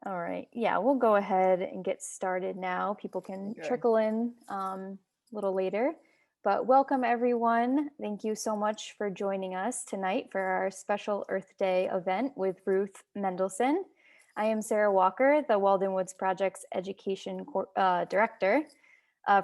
All right. Yeah, we'll go ahead and get started now. People can Okay. trickle in a little later. But welcome, everyone. Thank you so much for joining us tonight for our special Earth Day event with Ruth Mendelson. I am Sarah Walker, the Walden Woods Project's Education Director.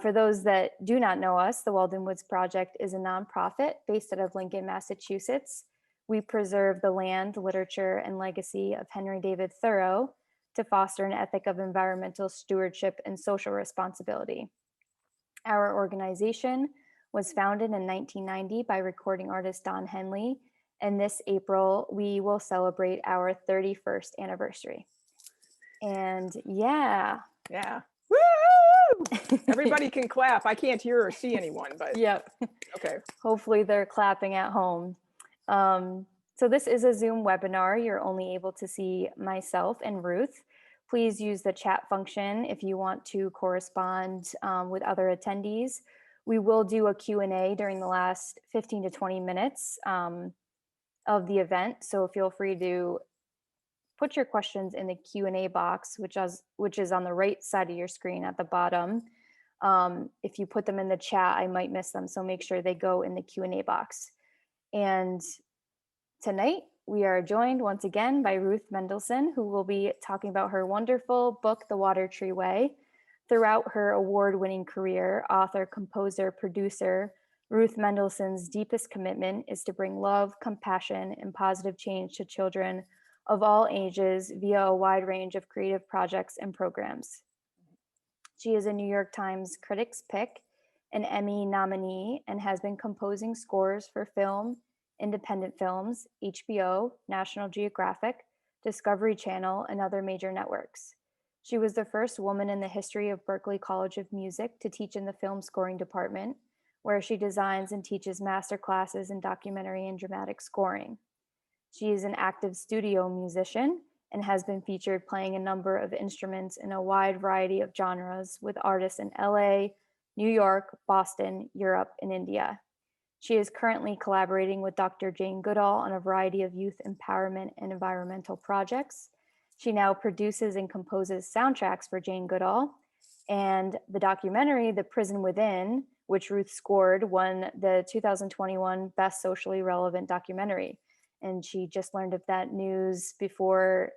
For those that do not know us, the Walden Woods Project is a nonprofit based out of Lincoln, Massachusetts. We preserve the land, literature, and legacy of Henry David Thoreau to foster an ethic of environmental stewardship and social responsibility. Our organization was founded in 1990 by recording artist Don Henley, and this April we will celebrate our 31st anniversary. And yeah. Yeah. Woo! Everybody can clap. I can't hear or see anyone, but Yep. okay. Hopefully they're clapping at home. So this is a Zoom webinar. You're only able to see myself and Ruth. Please use the chat function if you want to correspond with other attendees. We will do a Q&A during the last 15 to 20 minutes of the event. So feel free to put your questions in the Q&A box, which is on the right side of your screen at the bottom. If you put them in the chat, I might miss them. So make sure they go in the Q&A box. And tonight, we are joined once again by Ruth Mendelson, who will be talking about her wonderful book, The Water Tree Way. Throughout her award-winning career, author, composer, producer, Ruth Mendelson's deepest commitment is to bring love, compassion, and positive change to children of all ages via a wide range of creative projects and programs. She is a New York Times Critics' Pick, an Emmy nominee, and has been composing scores for film, independent films, HBO, National Geographic, Discovery Channel, and other major networks. She was the first woman in the history of Berklee College of Music to teach in the film scoring department, where she designs and teaches master classes in documentary and dramatic scoring. She is an active studio musician and has been featured playing a number of instruments in a wide variety of genres with artists in LA, New York, Boston, Europe, and India. She is currently collaborating with Dr. Jane Goodall on a variety of youth empowerment and environmental projects. She now produces and composes soundtracks for Jane Goodall, and the documentary, The Prison Within, which Ruth scored, won the 2021 Best Socially Relevant Documentary. And she just learned of that news before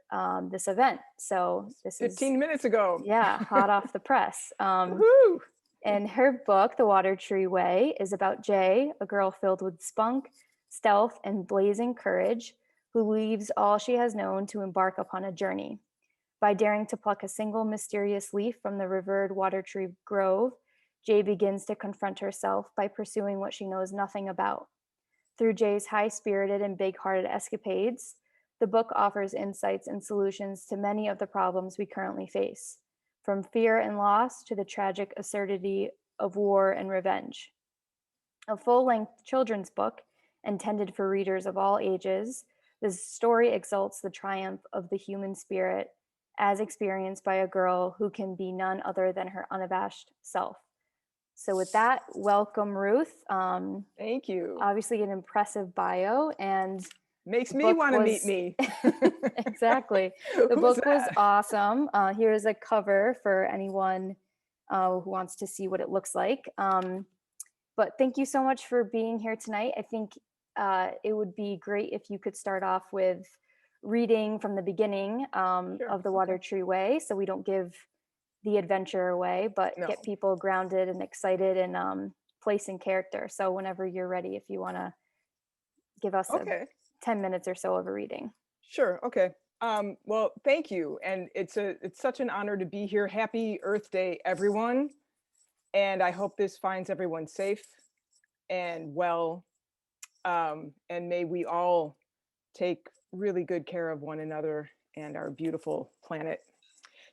this event. So this 15 is, minutes ago. yeah, hot off the press. Woohoo! And her book, The Water Tree Way, is about Jay, a girl filled with spunk, stealth, and blazing courage, who leaves all she has known to embark upon a journey. By daring to pluck a single mysterious leaf from the revered water tree grove, Jay begins to confront herself by pursuing what she knows nothing about. Through Jay's high-spirited and big-hearted escapades, the book offers insights and solutions to many of the problems we currently face, from fear and loss to the tragic absurdity of war and revenge. A full-length children's book intended for readers of all ages, this story exalts the triumph of the human spirit as experienced by a girl who can be none other than her unabashed self. So with that, welcome, Ruth. Thank you. Obviously an impressive bio, and Makes me want to meet me. Exactly. The book was awesome. Here's a cover for anyone who wants to see what it looks like. But thank you so much for being here tonight. I think it would be great if you could start off with reading from the beginning Sure. of The Water Tree Way, so we don't give the adventure away, but No. get people grounded and excited and place in character. So whenever you're ready, if you want to give us 10 minutes or so of a reading. Sure. Okay. Well, thank you. And it's such an honor to be here. Happy Earth Day, everyone. And I hope this finds everyone safe and well. And may we all take really good care of one another and our beautiful planet.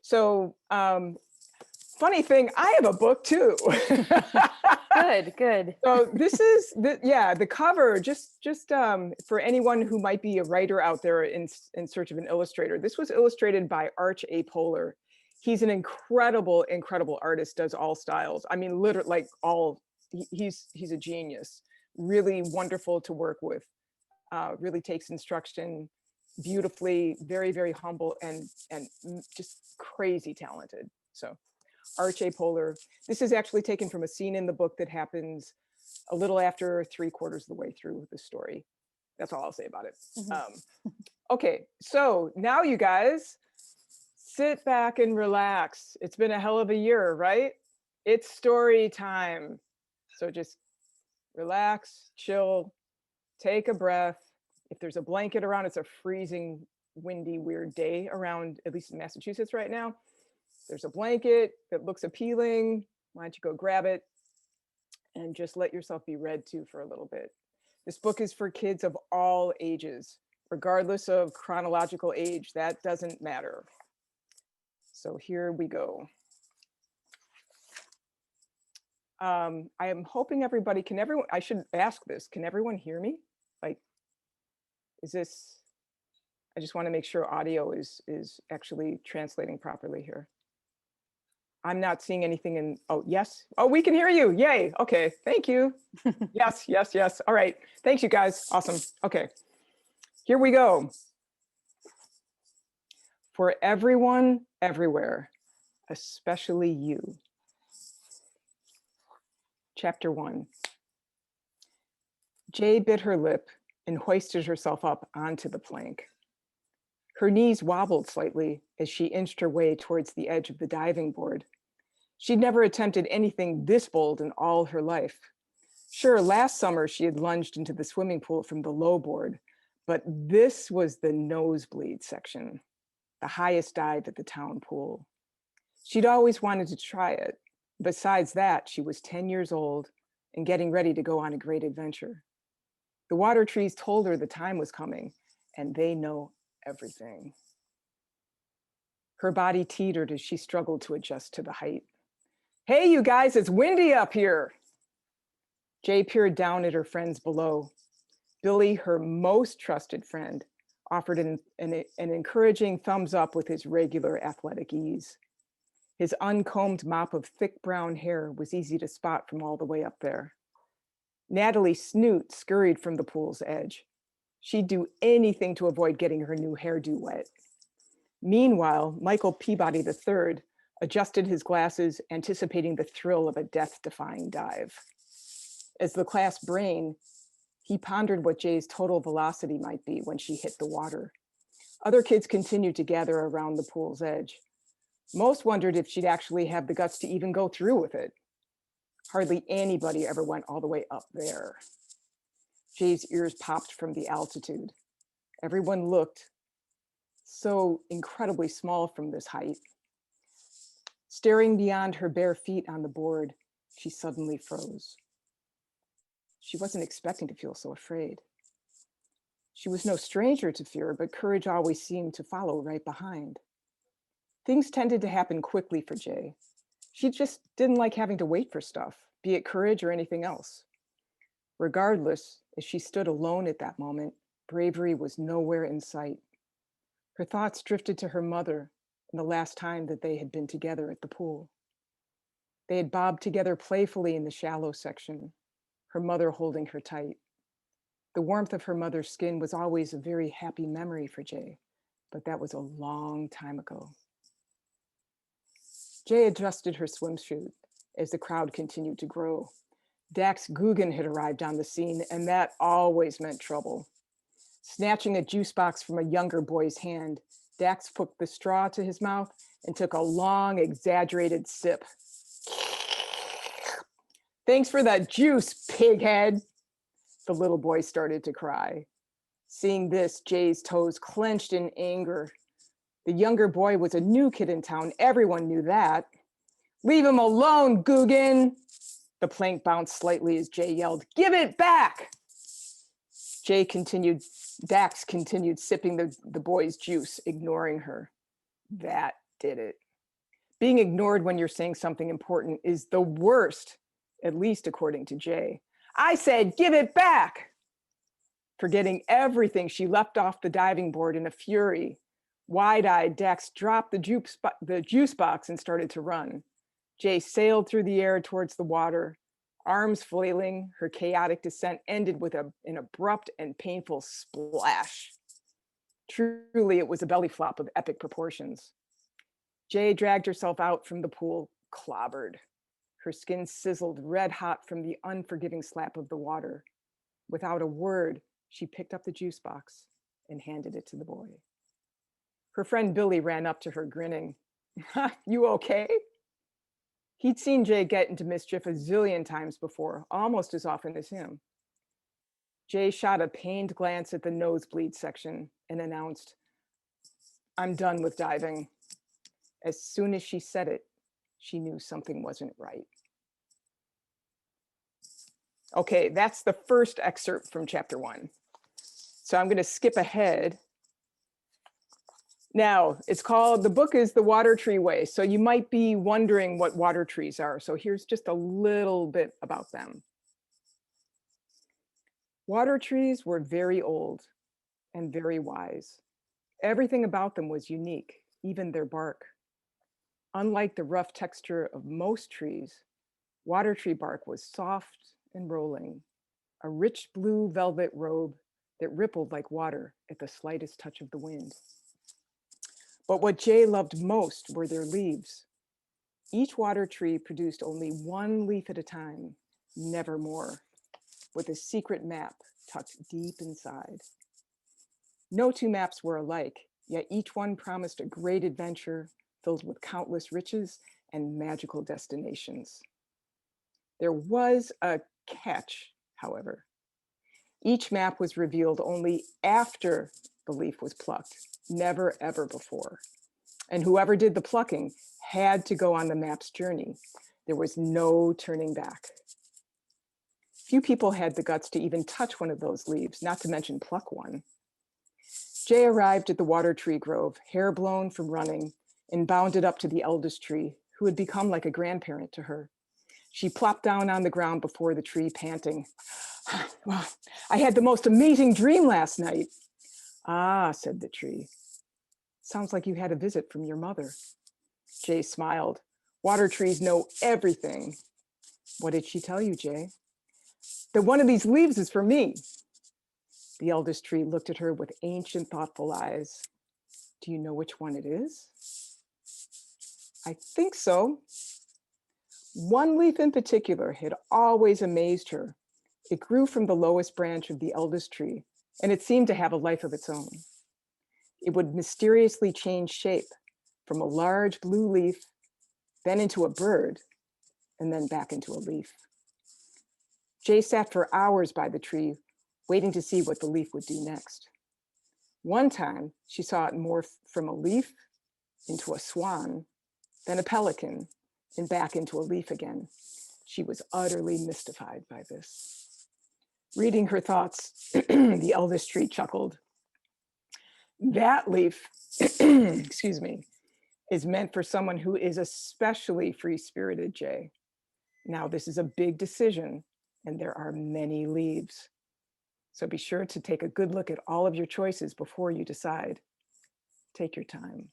So, funny thing, I have a book too. Good. So this is the cover. Just for anyone who might be a writer out there in search of an illustrator. This was illustrated by Arch A. Polar. He's an incredible artist. Does all styles. I mean, literally, like all. He's a genius. Really wonderful to work with. Really takes instruction beautifully, very, very humble, and just crazy talented. So Arch A. Polar. This is actually taken from a scene in the book that happens a little after 3/4 of the way through the story. That's all I'll say about it. Okay, so now you guys sit back and relax. It's been a hell of a year, right? It's story time. So just relax, chill, take a breath. If there's a blanket around, it's a freezing, windy, weird day around, at least in Massachusetts right now. There's a blanket that looks appealing. Why don't you go grab it and just let yourself be read to for a little bit. This book is for kids of all ages, regardless of chronological age. That doesn't matter. So here we go. I am hoping everybody, I should ask this, can everyone hear me? Like, is this, I just want to make sure audio is actually translating properly here. I'm not seeing anything in, oh, yes. Oh, we can hear you. Yay. Okay. Thank you. Yes, yes, yes. All right. Thanks, you guys. Awesome. Okay. Here we go. For everyone, everywhere, especially you. Chapter 1. Jay bit her lip and hoisted herself up onto the plank. Her knees wobbled slightly as she inched her way towards the edge of the diving board. She'd never attempted anything this bold in all her life. Sure, last summer she had lunged into the swimming pool from the low board, but this was the nosebleed section, the highest dive at the town pool. She'd always wanted to try it. Besides that, she was 10 years old and getting ready to go on a great adventure. The water trees told her the time was coming, and they know everything. Her body teetered as she struggled to adjust to the height. Hey, you guys, it's windy up here. Jay peered down at her friends below. Billy, her most trusted friend, offered an encouraging thumbs up with his regular athletic ease. His uncombed mop of thick brown hair was easy to spot from all the way up there. Natalie Snoot scurried from the pool's edge. She'd do anything to avoid getting her new hairdo wet. Meanwhile, Michael Peabody III adjusted his glasses, anticipating the thrill of a death-defying dive. As the class brain, he pondered what Jay's total velocity might be when she hit the water. Other kids continued to gather around the pool's edge. Most wondered if she'd actually have the guts to even go through with it. Hardly anybody ever went all the way up there. Jay's ears popped from the altitude. Everyone looked so incredibly small from this height. Staring beyond her bare feet on the board, she suddenly froze. She wasn't expecting to feel so afraid. She was no stranger to fear, but courage always seemed to follow right behind. Things tended to happen quickly for Jay. She just didn't like having to wait for stuff, be it courage or anything else. Regardless, as she stood alone at that moment, bravery was nowhere in sight. Her thoughts drifted to her mother and the last time that they had been together at the pool. They had bobbed together playfully in the shallow section, her mother holding her tight. The warmth of her mother's skin was always a very happy memory for Jay, but that was a long time ago. Jay adjusted her swimsuit as the crowd continued to grow. Dax Guggen had arrived on the scene, and that always meant trouble. Snatching a juice box from a younger boy's hand, Dax put the straw to his mouth and took a long, exaggerated sip. Thanks for that juice, pighead. The little boy started to cry. Seeing this, Jay's toes clenched in anger. The younger boy was a new kid in town. Everyone knew that. Leave him alone, Guggen. The plank bounced slightly as Jay yelled, "Give it back!" Dax continued sipping the boy's juice, ignoring her. That did it. Being ignored when you're saying something important is the worst, at least according to Jay. I said, give it back! Forgetting everything, she leapt off the diving board in a fury. Wide-eyed, Dax dropped the juice box and started to run. Jay sailed through the air towards the water. Arms flailing, her chaotic descent ended with an abrupt and painful splash. Truly, it was a belly flop of epic proportions. Jay dragged herself out from the pool, clobbered. Her skin sizzled red hot from the unforgiving slap of the water. Without a word, she picked up the juice box and handed it to the boy. Her friend Billy ran up to her, grinning. You okay? He'd seen Jay get into mischief a zillion times before, almost as often as him. Jay shot a pained glance at the nosebleed section and announced, I'm done with diving. As soon as she said it, she knew something wasn't right. Okay, that's the first excerpt from chapter 1. So I'm going to skip ahead. Now, the book is The Water Tree Way. So you might be wondering what water trees are. So here's just a little bit about them. Water trees were very old and very wise. Everything about them was unique, even their bark. Unlike the rough texture of most trees, water tree bark was soft and rolling, a rich blue velvet robe that rippled like water at the slightest touch of the wind. But what Jay loved most were their leaves. Each water tree produced only one leaf at a time, never more, with a secret map tucked deep inside. No two maps were alike, yet each one promised a great adventure filled with countless riches and magical destinations. There was a catch, however. Each map was revealed only after the leaf was plucked, never ever before. And whoever did the plucking had to go on the map's journey. There was no turning back. Few people had the guts to even touch one of those leaves, not to mention pluck one. Jay arrived at the water tree grove, hair blown from running, and bounded up to the eldest tree, who had become like a grandparent to her. She plopped down on the ground before the tree, panting. Well, I had the most amazing dream last night. Ah, said the tree. Sounds like you had a visit from your mother. Jay smiled. Water trees know everything. What did she tell you, Jay? That one of these leaves is for me. The eldest tree looked at her with ancient, thoughtful eyes. Do you know which one it is? I think so. One leaf in particular had always amazed her. It grew from the lowest branch of the eldest tree, and it seemed to have a life of its own. It would mysteriously change shape from a large blue leaf, then into a bird, and then back into a leaf. Jay sat for hours by the tree, waiting to see what the leaf would do next. One time, she saw it morph from a leaf into a swan, then a pelican, and back into a leaf again. She was utterly mystified by this. Reading her thoughts, the eldest tree chuckled. That leaf, excuse me, is meant for someone who is especially free-spirited, Jay. Now, this is a big decision, and there are many leaves. So be sure to take a good look at all of your choices before you decide. Take your time.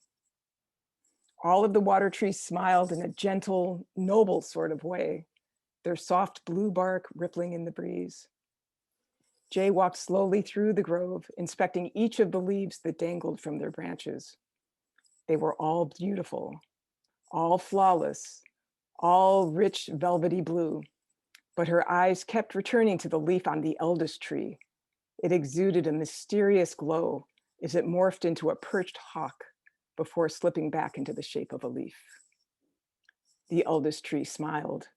All of the water trees smiled in a gentle, noble sort of way, their soft blue bark rippling in the breeze. Jay walked slowly through the grove, inspecting each of the leaves that dangled from their branches. They were all beautiful, all flawless, all rich velvety blue, but her eyes kept returning to the leaf on the eldest tree. It exuded a mysterious glow as it morphed into a perched hawk before slipping back into the shape of a leaf. The eldest tree smiled.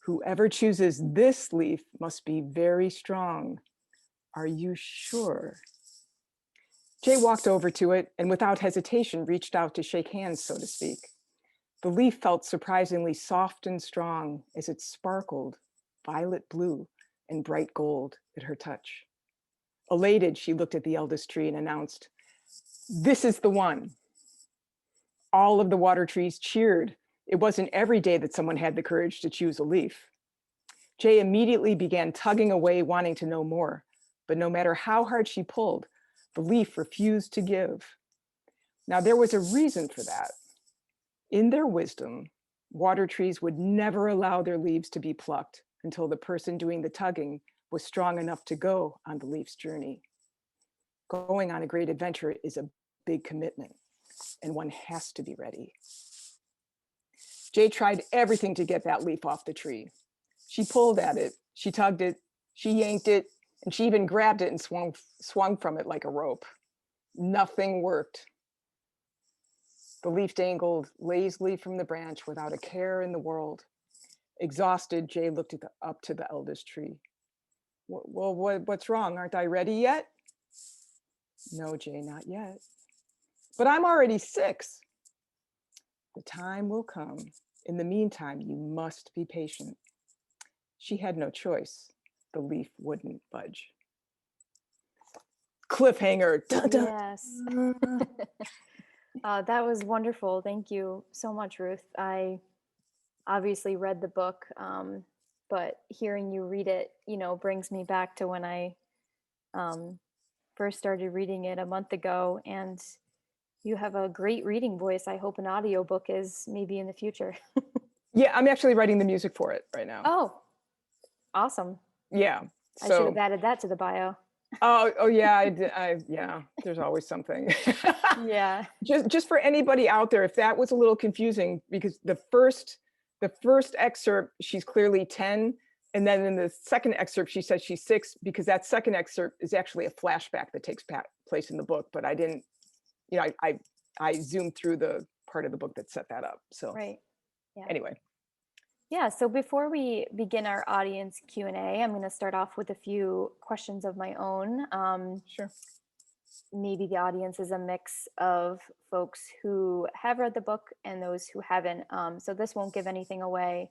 Whoever chooses this leaf must be very strong. Are you sure? Jay walked over to it and without hesitation reached out to shake hands, so to speak. The leaf felt surprisingly soft and strong as it sparkled violet blue and bright gold at her touch. Elated, she looked at the eldest tree and announced, "This is the one." All of the water trees cheered. It wasn't every day that someone had the courage to choose a leaf. Jay immediately began tugging away, wanting to know more, but no matter how hard she pulled, the leaf refused to give. Now, there was a reason for that. In their wisdom, water trees would never allow their leaves to be plucked until the person doing the tugging was strong enough to go on the leaf's journey. Going on a great adventure is a big commitment, and one has to be ready. Jay tried everything to get that leaf off the tree. She pulled at it, she tugged it, she yanked it, and she even grabbed it and swung from it like a rope. Nothing worked. The leaf dangled lazily from the branch without a care in the world. Exhausted, Jay looked up to the eldest tree. Well, what's wrong? Aren't I ready yet? No, Jay, not yet. But I'm already 6. The time will come. In the meantime, you must be patient. She had no choice. The leaf wouldn't budge. Cliffhanger. Dun, dun. Yes. That was wonderful. Thank you so much, Ruth. I obviously read the book, but hearing you read it, brings me back to when I first started reading it a month ago. And you have a great reading voice. I hope an audiobook is maybe in the future. Yeah, I'm actually writing the music for it right now. Oh, awesome. Yeah. I should have added that to the bio. Oh yeah, yeah, there's always something. Yeah. Just for anybody out there, if that was a little confusing, because the first excerpt, she's clearly 10. And then in the second excerpt, she says she's 6, because that second excerpt is actually a flashback that takes place in the book. But I didn't, I zoomed through the part of the book that set that up. So right. Yeah. Anyway. Yeah, so before we begin our audience Q&A, I'm going to start off with a few questions of my own. Sure. Maybe the audience is a mix of folks who have read the book and those who haven't. So this won't give anything away.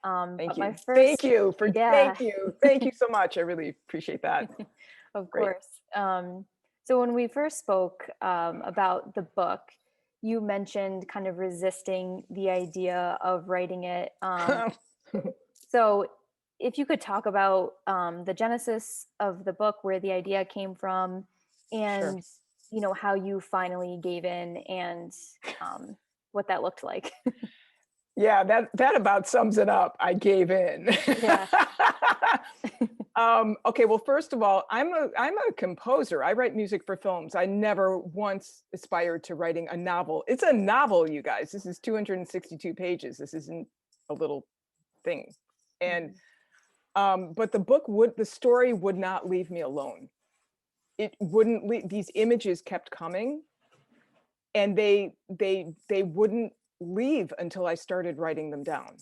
Thank you. Thank you so much. I really appreciate that. Of course. So when we first spoke about the book, you mentioned kind of resisting the idea of writing it. So if you could talk about the genesis of the book, where the idea came from, and Sure. How you finally gave in, and what that looked like. Yeah, that about sums it up. I gave in. Yeah. Okay, well, first of all, I'm a composer. I write music for films. I never once aspired to writing a novel. It's a novel, you guys. This is 262 pages. This isn't a little thing. And but the story would not leave me alone. It wouldn't leave. These images kept coming, and they wouldn't leave until I started writing them down.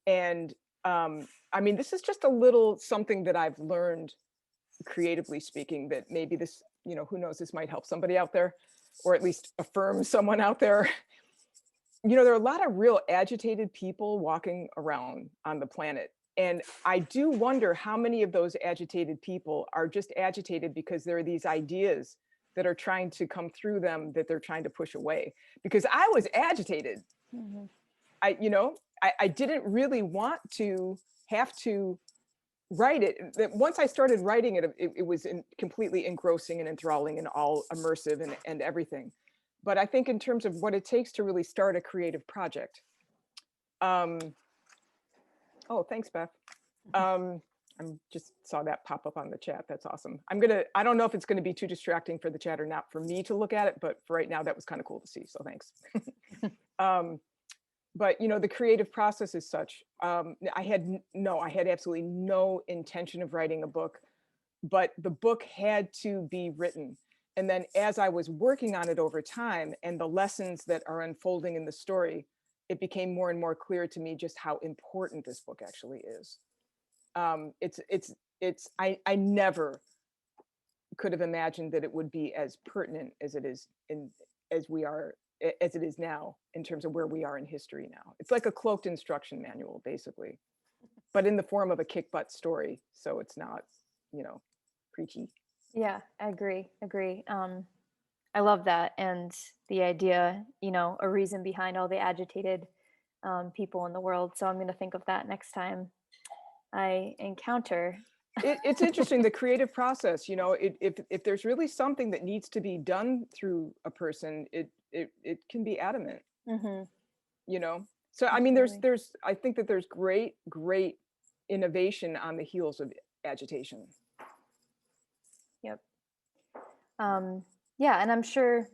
And I mean, this is just a little something that I've learned, creatively speaking, that maybe this, who knows, this might help somebody out there, or at least affirm someone out there. There are a lot of real agitated people walking around on the planet. And I do wonder how many of those agitated people are just agitated because there are these ideas that are trying to come through them that they're trying to push away. Because I was agitated. Mm-hmm. I didn't really want to have to write it. Once I started writing it, it was completely engrossing and enthralling and all immersive and everything. But I think in terms of what it takes to really start a creative project. Oh, thanks, Beth. I just saw that pop up on the chat. That's awesome. I don't know if it's going to be too distracting for the chat or not for me to look at it, but for right now, that was kind of cool to see. So thanks. But the creative process is such. I had absolutely no intention of writing a book, but the book had to be written. And then as I was working on it over time, and the lessons that are unfolding in the story, it became more and more clear to me just how important this book actually is. I never could have imagined that it would be as pertinent as it is as it is now, in terms of where we are in history now. It's like a cloaked instruction manual, basically, but in the form of a kick butt story. So it's not, preachy. Yeah, I agree. I love that. And the idea, a reason behind all the agitated people in the world. So I'm going to think of that next time I encounter. It's interesting, the creative process, if there's really something that needs to be done through a person, it can be adamant. Mm-hmm. So I mean, I think that there's great innovation on the heels of agitation. Yep. Yeah, and I'm sure,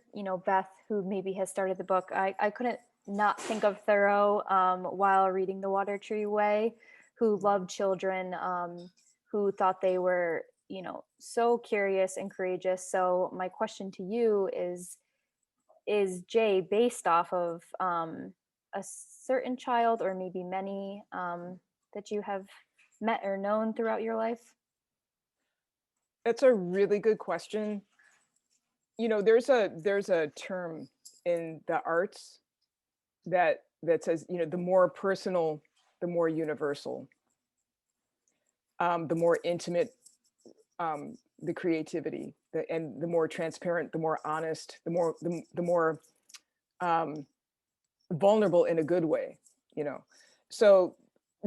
Beth, who maybe has started the book, I couldn't not think of Thoreau while reading The Water Tree Way, who loved children, who thought they were, so curious and courageous. So my question to you is Jay based off of a certain child or maybe many that you have met or known throughout your life? That's a really good question. There's a term in the arts that says, the more personal, the more universal, the more intimate, the creativity, and the more transparent, the more honest, the more um, vulnerable in a good way. You know, so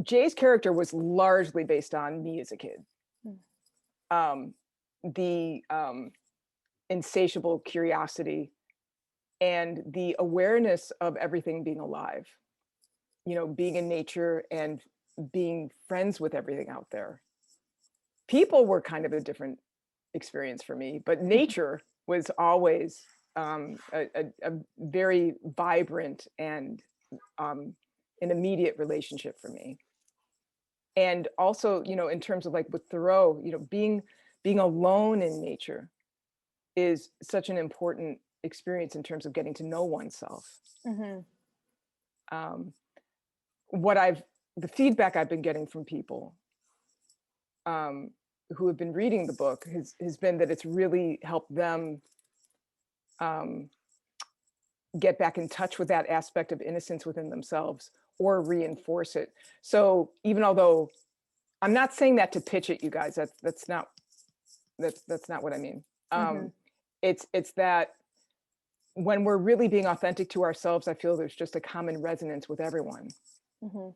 Jay's character was largely based on me as a kid. Mm. The insatiable curiosity and the awareness of everything being alive, being in nature and being friends with everything out there. People were kind of a different experience for me, but nature was always a very vibrant and an immediate relationship for me. And also, in terms of like with Thoreau, being alone in nature is such an important experience in terms of getting to know oneself. Hmm. Um, the feedback I've been getting from people um, who have been reading the book has been that it's really helped them um, get back in touch with that aspect of innocence within themselves or reinforce it. So even although I'm not saying that to pitch it, you guys, that's not what I mean. Hmm. It's that when we're really being authentic to ourselves, I feel there's just a common resonance with everyone. Hmm.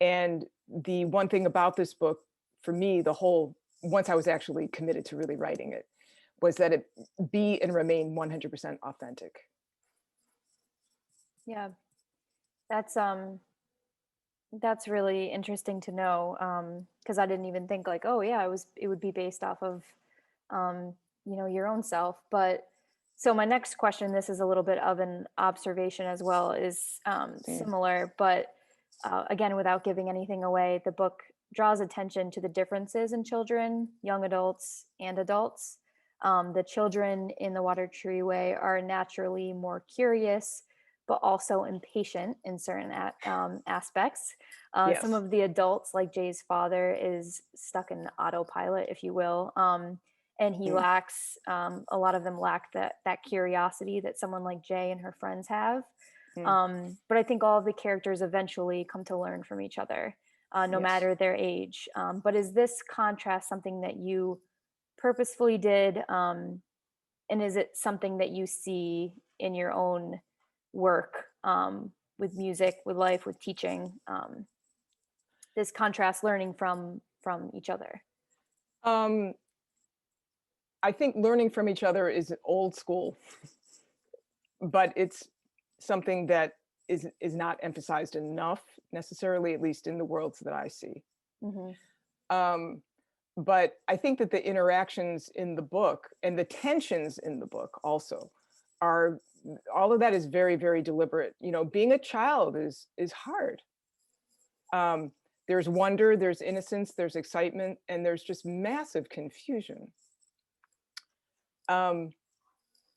And the one thing about this book, for me, once I was actually committed to really writing it, was that it be and remain 100% authentic. Yeah, that's really interesting to know, because I didn't even think like, oh yeah, it would be based off of um, your own self. But so my next question, this is a little bit of an observation as well, is Mm. similar, but again, without giving anything away, the book draws attention to the differences in children, young adults, and adults. The children in The Water Tree Way are naturally more curious, but also impatient in certain aspects. Some Yes. of the adults, like Jay's father, is stuck in autopilot, if you will, and he Mm. lacks. A lot of them lack that curiosity that someone like Jay and her friends have. Mm. But I think all of the characters eventually come to learn from each other, no Yes. matter their age. But is this contrast something that you purposefully did? And is it something that you see in your own work, with music, with life, with teaching? This contrast, learning from each other. Um, I think learning from each other is old school, but it's something that is not emphasized enough necessarily, at least in the worlds that I see. Hmm. Um, but I think that the interactions in the book and the tensions in the book also are all of that is very, very deliberate. Being a child is hard. Um, there's wonder, there's innocence, there's excitement, and there's just massive confusion. Um,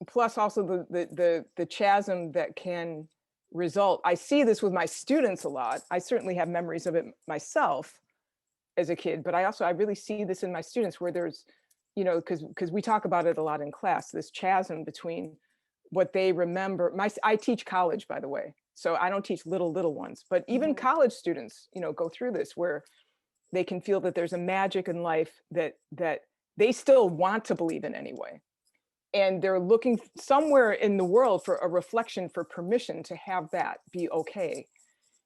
Plus also the chasm that can result. I see this with my students a lot. I certainly have memories of it myself as a kid, but I really see this in my students where there's, because we talk about it a lot in class, this chasm between what they remember. I teach college, by the way, so I don't teach little ones, but even Hmm. college students, go through this where they can feel that there's a magic in life that they still want to believe in anyway, and they're looking somewhere in the world for a reflection, for permission to have that be okay,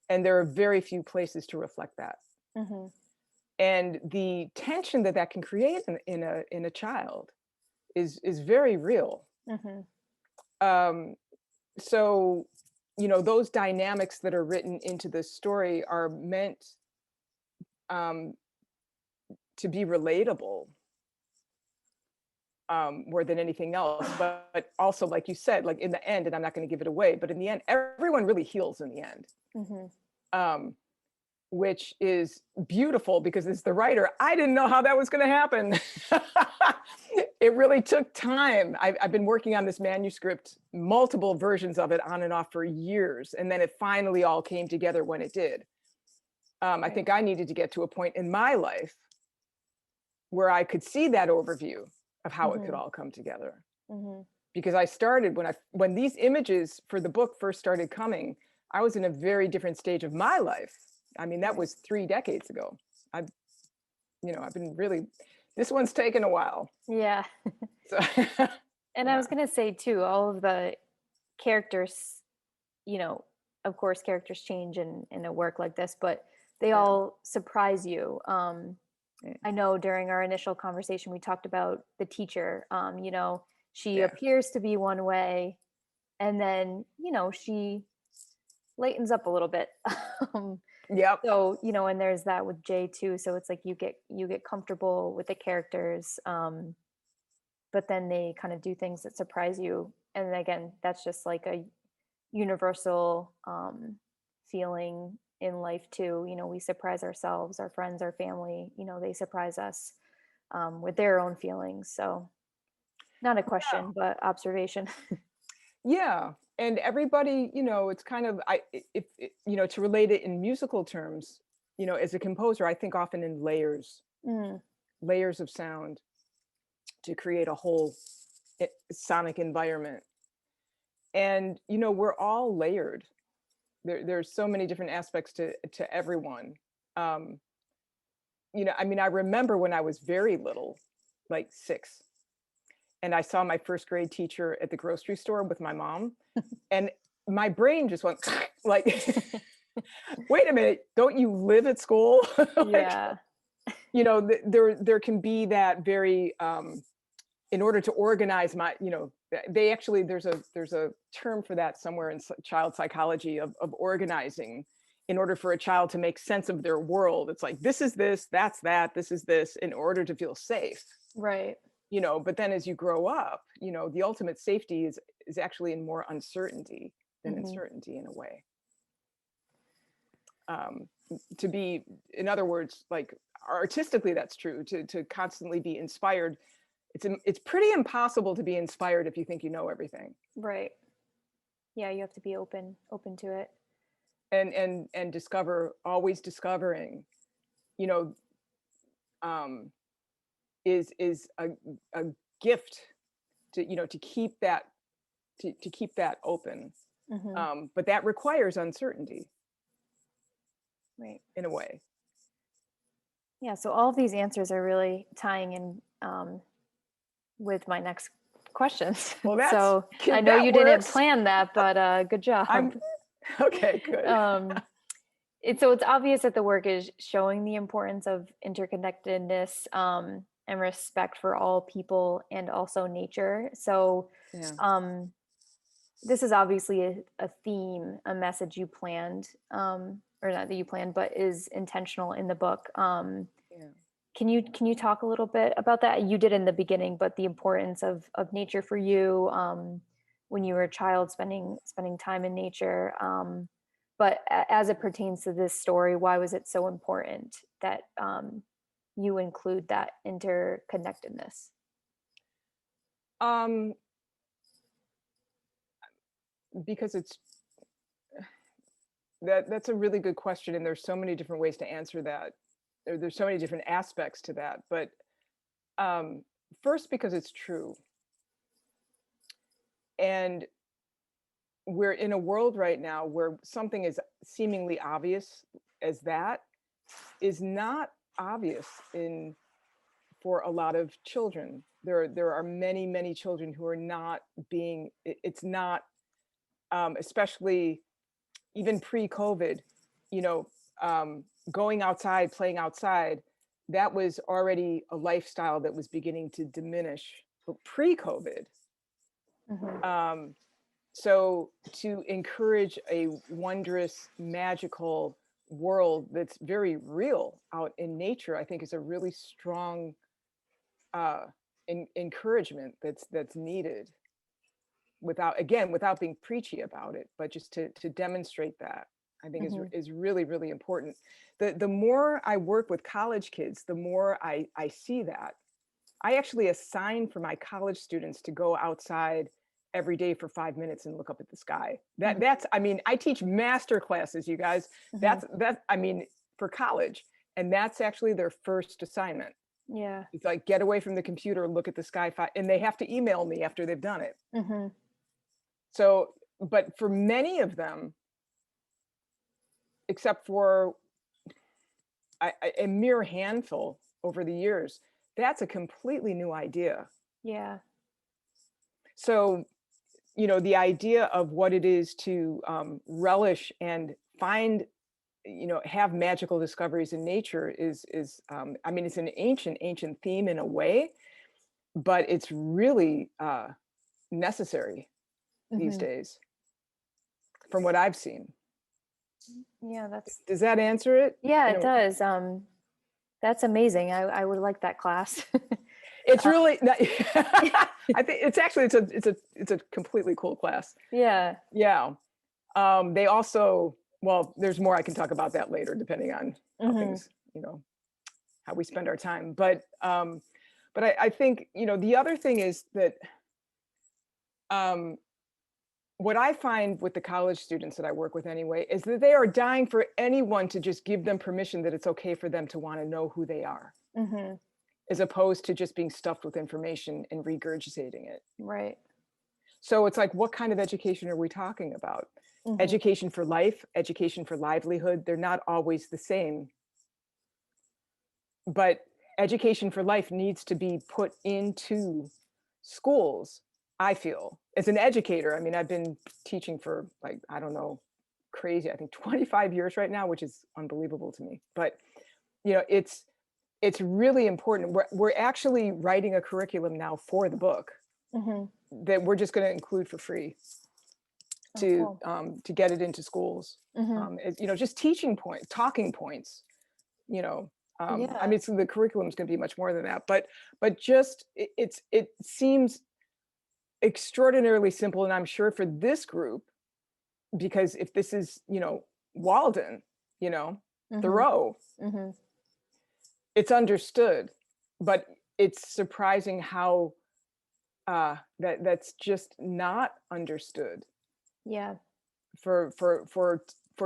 and there are very few places to reflect that. Hmm. And the tension that can create in a child is very real. Hmm. um, so those dynamics that are written into the story are meant um, to be relatable. more than anything else. But also, like you said, like in the end, and I'm not going to give it away, but in the end, everyone really heals in the end. Mhm. Um, which is beautiful because as the writer, I didn't know how that was going to happen. It really took time. I've been working on this manuscript, multiple versions of it on and off for years. And then it finally all came together when it did. I Right. think I needed to get to a point in my life where I could see that overview of how it could Mhm. all come together. Mhm. Because I started when these images for the book first started coming, I was in a very different stage of my life. I mean, that Right. was 3 decades ago. I've, I've been really, this one's taken a while. Yeah. So, And I yeah, was gonna say too, all of the characters, you know, of course, characters change in a work like this, but they yeah, all surprise you. yeah, I know during our initial conversation, we talked about the teacher. She yeah. appears to be one way, and then, she lightens up a little bit. um, Yep. so, and there's that with Jay too. So it's like you get comfortable with the characters, but then they kind of do things that surprise you. And again, that's just like a universal feeling in life too. We surprise ourselves, our friends, our family. They surprise us with their own feelings. So not a question, but observation. Yeah. And everybody, it's kind of, to relate it in musical terms, as a composer, I think often in Mm, layers of sound to create a whole sonic environment. And, we're all layered. There's so many different aspects to everyone. Um, I mean, I remember when I was very little, like 6, and I saw my first grade teacher at the grocery store with my mom, and my brain just went like, wait a minute, don't you live at school? Like, yeah. there can be that very in order to organize my, they actually there's a term for that somewhere in child psychology of organizing in order for a child to make sense of their world. It's like, this is this, that's that, this is this, in order to feel safe. Right. But then as you grow up, the ultimate safety is actually in more uncertainty than in Hmm. certainty in a way. um, to be, in other words, like artistically, that's true. To constantly be inspired, it's pretty impossible to be inspired if you think you know everything. Right. Yeah, you have to be open to it. And always discovering, you know, um, is a gift to to keep that to keep that open. Hmm. But that requires uncertainty Right. in a way. Yeah. So all of these answers are really tying in with my next questions. Well, So I know that you didn't works. plan that, but good job. I'm okay. Good. um, it's obvious that the work is showing the importance of interconnectedness and respect for all people and also nature. So Yeah. um, this is obviously a theme, a message you planned, or not that you planned, but is intentional in the book. Yeah. Can you talk a little bit about that? You did in the beginning, but the importance of nature for you when you were a child, spending time in nature. But as it pertains to this story, why was it so important that you include that interconnectedness? Um, because that's a really good question, and there's so many different ways to answer that. There's so many different aspects to that, but um, first, because it's true, and we're in a world right now where something is seemingly obvious as that is not obvious in for a lot of children. There are many children who are not being. It's not, especially even pre-COVID, you know, going outside, playing outside, that was already a lifestyle that was beginning to diminish pre-COVID. Hmm. Um, so to encourage a wondrous, magical world that's very real out in nature, I think is a really strong uh, encouragement that's needed, without being preachy about it, but just to demonstrate that, I think Hmm. is really, really important. The more I work with college kids, the more I see that. I actually assign for my college students to go outside every day for 5 minutes and look up at the sky. Hmm. That's, I mean, I teach master classes, you guys. Hmm. I mean, for college, and that's actually their first assignment. Yeah. It's like, get away from the computer, look at the sky, and they have to email me after they've done it. Hmm. So, but for many of them, except for a mere handful over the years, that's a completely new idea. Yeah. So, the idea of what it is to relish and find, have magical discoveries in nature is I mean, it's an ancient theme in a way, but it's really necessary these Hmm. days, from what I've seen. Yeah, that's, Does that answer it? yeah, In it a, does. That's amazing. I would like that class. it's really, I think it's actually it's a completely cool class. Yeah. Yeah. They also, well, there's more I can talk about that later, depending on how Hmm. things, how we spend our time. But I think, the other thing is that um, what I find with the college students that I work with anyway, is that they are dying for anyone to just give them permission that it's okay for them to want to know who they are, Hmm. as opposed to just being stuffed with information and regurgitating it. Right. So it's like, what kind of education are we talking about? Hmm. Education for life, education for livelihood, they're not always the same. But education for life needs to be put into schools, I feel. As an educator, I mean, I've been teaching for, like, I don't know, crazy, I think 25 years right now, which is unbelievable to me. But, it's really important. We're actually writing a curriculum now for the book Hmm. that we're just going to include for free Oh, cool. to get it into schools. Hmm. Just teaching points, talking points. You know, I Yeah. mean, so the curriculum is going to be much more than that, but just it seems extraordinarily simple, and I'm sure for this group, because if this is, Walden, you know, Hmm. Thoreau, Hmm. it's understood, but it's surprising how that's just not understood Yeah. for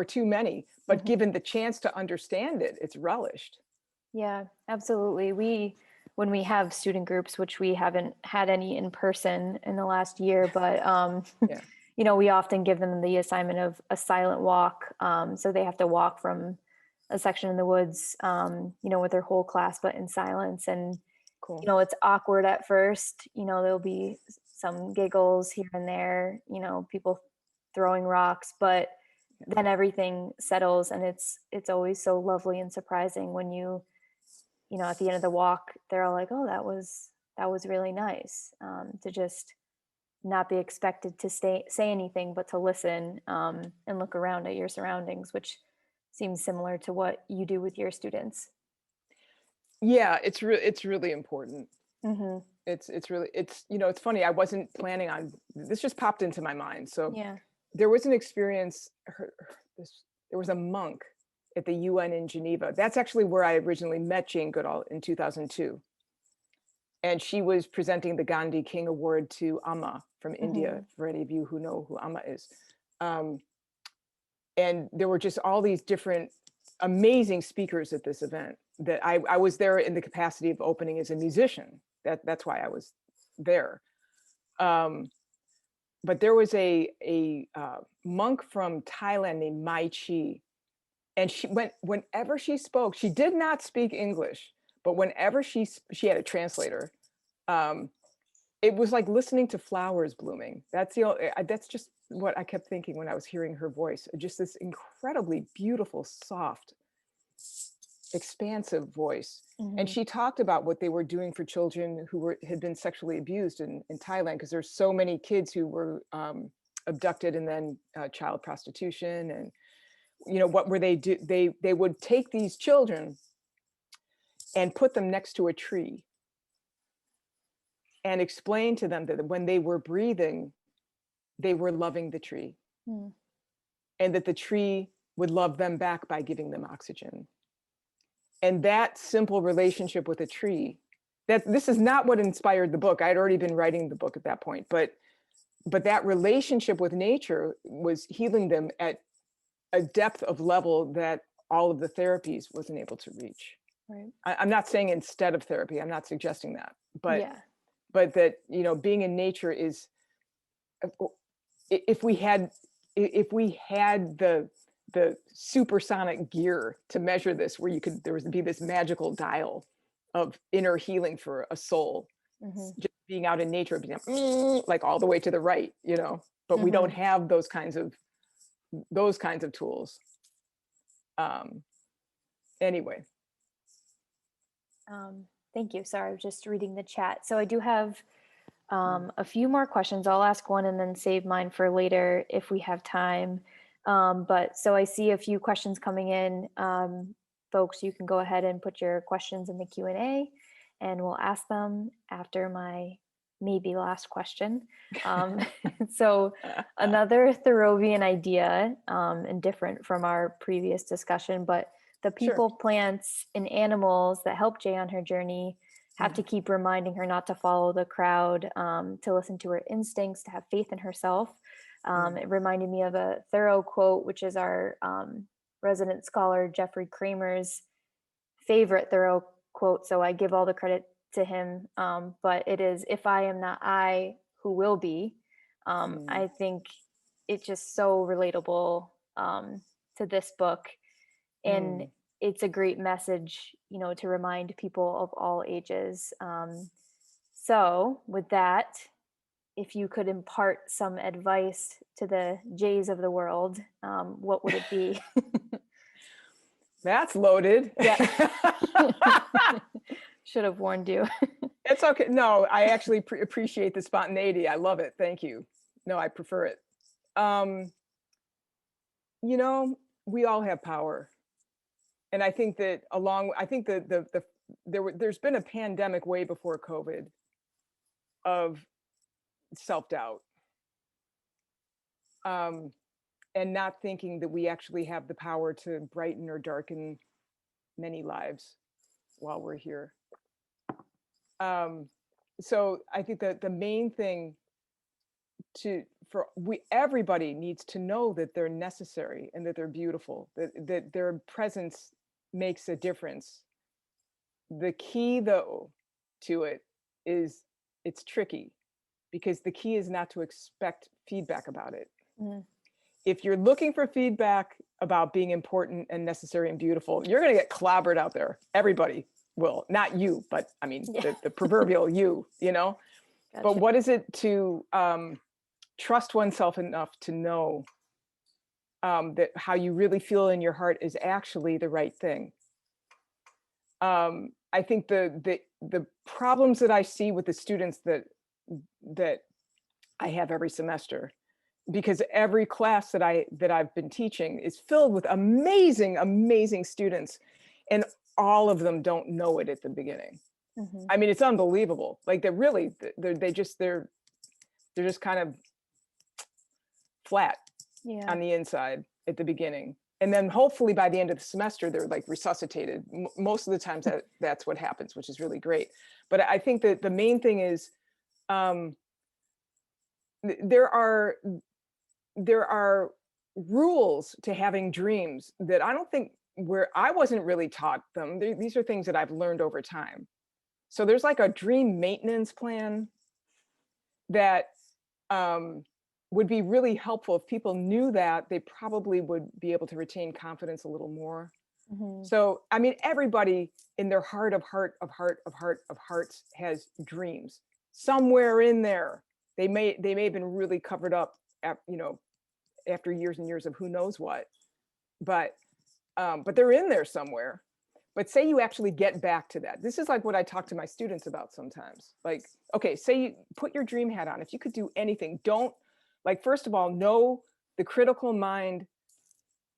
too many. But Hmm. given the chance to understand it, it's relished. Yeah, absolutely. When we have student groups, which we haven't had any in person in the last year, but Yeah, we often give them the assignment of a silent walk. So they have to walk from a section in the woods, with their whole class, but in silence. And cool. it's awkward at first. There'll be some giggles here and there. People throwing rocks, but then everything settles, and it's always so lovely and surprising when at the end of the walk, they're all like, "Oh, that was really nice," to just not be expected to say anything, but to listen, and look around at your surroundings, which seems similar to what you do with your students. Yeah, it's really important. Hmm. It's really, it's funny. I wasn't planning on this, just popped into my mind. So Yeah. there was an experience. There was a monk at the UN in Geneva. That's actually where I originally met Jane Goodall in 2002, and she was presenting the Gandhi King Award to Amma from India. Hmm. For any of you who know who Amma is, um, and there were just all these different amazing speakers at this event. That I was there in the capacity of opening as a musician. That's why I was there. Um, but there was a monk from Thailand named Mai Chi, and whenever she spoke, she did not speak English, but whenever she had a translator, um, it was like listening to flowers blooming. That's just what I kept thinking when I was hearing her voice. Just this incredibly beautiful, soft, expansive voice. And Hmm. she talked about what they were doing for children who had been sexually abused in Thailand, because there's so many kids who were abducted, and then child prostitution. And what were they do? They would take these children and put them next to a tree, and explain to them that when they were breathing, they were loving the tree, Mm. and that the tree would love them back by giving them oxygen. And that simple relationship with a tree, that this is not what inspired the book. I had already been writing the book at that point, but that relationship with nature was healing them at a depth of level that all of the therapies wasn't able to reach. Right. I'm not saying instead of therapy, I'm not suggesting that, but Yeah. that, you know, being in nature is, if we had the supersonic gear to measure this, where there would be this magical dial of inner healing for a soul, Mm-hmm. just being out in nature, being like all the way to the right, you know, but we don't have those kinds of tools. Anyway. Thank you. Sorry, I was just reading the chat. So I do have a few more questions. I'll ask one and then save mine for later if we have time. But so I see a few questions coming in. Folks, you can go ahead and put your questions in the Q&A and we'll ask them after my maybe last question. So another Thoreauvian idea, and different from our previous discussion, but the people, plants, and animals that help Jay on her journey have to keep reminding her not to follow the crowd, to listen to her instincts, to have faith in herself. It reminded me of a Thoreau quote, which is our resident scholar Jeffrey Kramer's favorite Thoreau quote. So I give all the credit to him, but it is, "If I am not I, who will be?" I think it's just so relatable to this book. And it's a great message, you know, to remind people of all ages. So with that, if you could impart some advice to the Jays of the world, what would it be? That's loaded. Yeah. Should have warned you. It's okay. No, I actually appreciate the spontaneity. I love it. Thank you. No, I prefer it. You know, we all have power. And I think that there's been a pandemic way before COVID of self-doubt, and not thinking that we actually have the power to brighten or darken many lives while we're here. So I think that the main thing everybody needs to know that they're necessary and that they're beautiful, that their presence makes a difference. The key, though, to it is it's tricky, because the key is not to expect feedback about it. If you're looking for feedback about being important and necessary and beautiful, you're going to get clobbered out there. Everybody will, not you, but I mean, the proverbial you know. Gotcha. But what is it to trust oneself enough to know that how you really feel in your heart is actually the right thing? I think the problems that I see with the students that I have every semester, because every class that I've been teaching is filled with amazing students, and all of them don't know it at the beginning. I mean, it's unbelievable. Like they're just kind of flat on the inside at the beginning. And then hopefully by the end of the semester, they're like resuscitated. Most of the times that's what happens, which is really great. But I think that the main thing is there are rules to having dreams that I don't think I wasn't really taught them. These are things that I've learned over time. So there's like a dream maintenance plan that would be really helpful. If people knew that, they probably would be able to retain confidence a little more. So, I mean, everybody in their heart of hearts has dreams somewhere in there. They may have been really covered up, after years and years of who knows what, but they're in there somewhere. But say you actually get back to that. This is like what I talk to my students about sometimes. Like, okay, say you put your dream hat on. If you could do anything, first of all, know the critical mind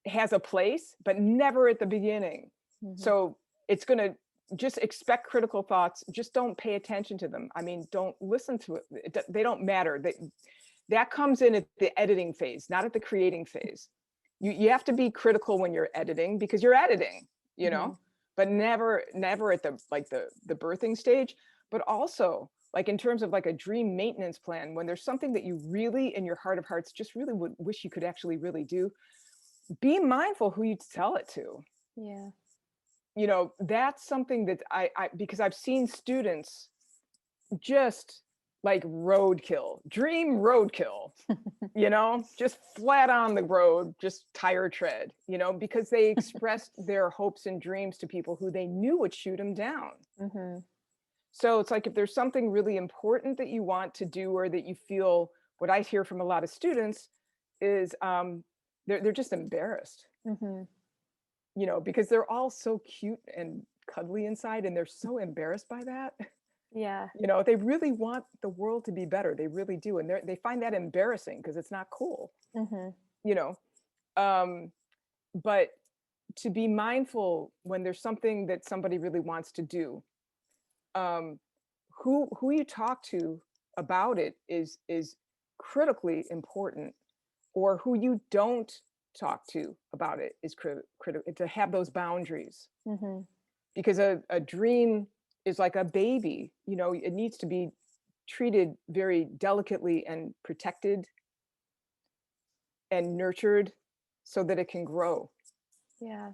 has a place, but never at the beginning. So it's going to just expect critical thoughts. Just don't pay attention to them. I mean, don't listen to it. They don't matter. That comes in at the editing phase, not at the creating phase. You have to be critical when you're editing, because you're editing, Mhm. but never at the the birthing stage. But also, like, in terms of like a dream maintenance plan, when there's something that you really in your heart of hearts just really would wish you could actually really do, be mindful who you tell it to. Yeah. That's something that I because I've seen students just like dream roadkill, just flat on the road, just tire tread, because they expressed their hopes and dreams to people who they knew would shoot them down. Mhm. So it's like, if there's something really important that you want to do, or that you feel, what I hear from a lot of students is they're just embarrassed, Mhm. because they're all so cute and cuddly inside, and they're so embarrassed by that. Yeah. They really want the world to be better. They really do. And they find that embarrassing because it's not cool, Mhm. you know. Um, but to be mindful when there's something that somebody really wants to do, um, who you talk to about it is critically important, or who you don't talk to about it is critical, to have those boundaries, Mhm. because a dream is like a baby. It needs to be treated very delicately and protected and nurtured, so that it can grow. Yeah.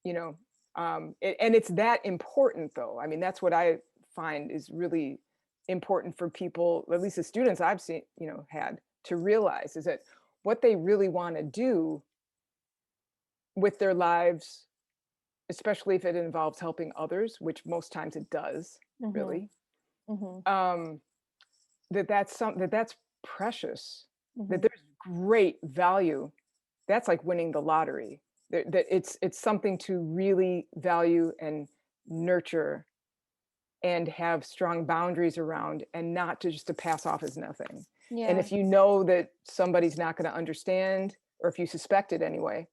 you know and it's that important, though. I mean, that's what I find is really important for people, at least the students I've seen, had to realize, is that what they really want to do with their lives, especially if it involves helping others, which most times it does, Mhm. really, Mhm. um that's precious, that Mhm. there's great value. That's like winning the lottery. That it's something to really value and nurture, and have strong boundaries around, and not to just to pass off as nothing. And Yeah. if you know that somebody's not going to understand, or if you suspect it anyway,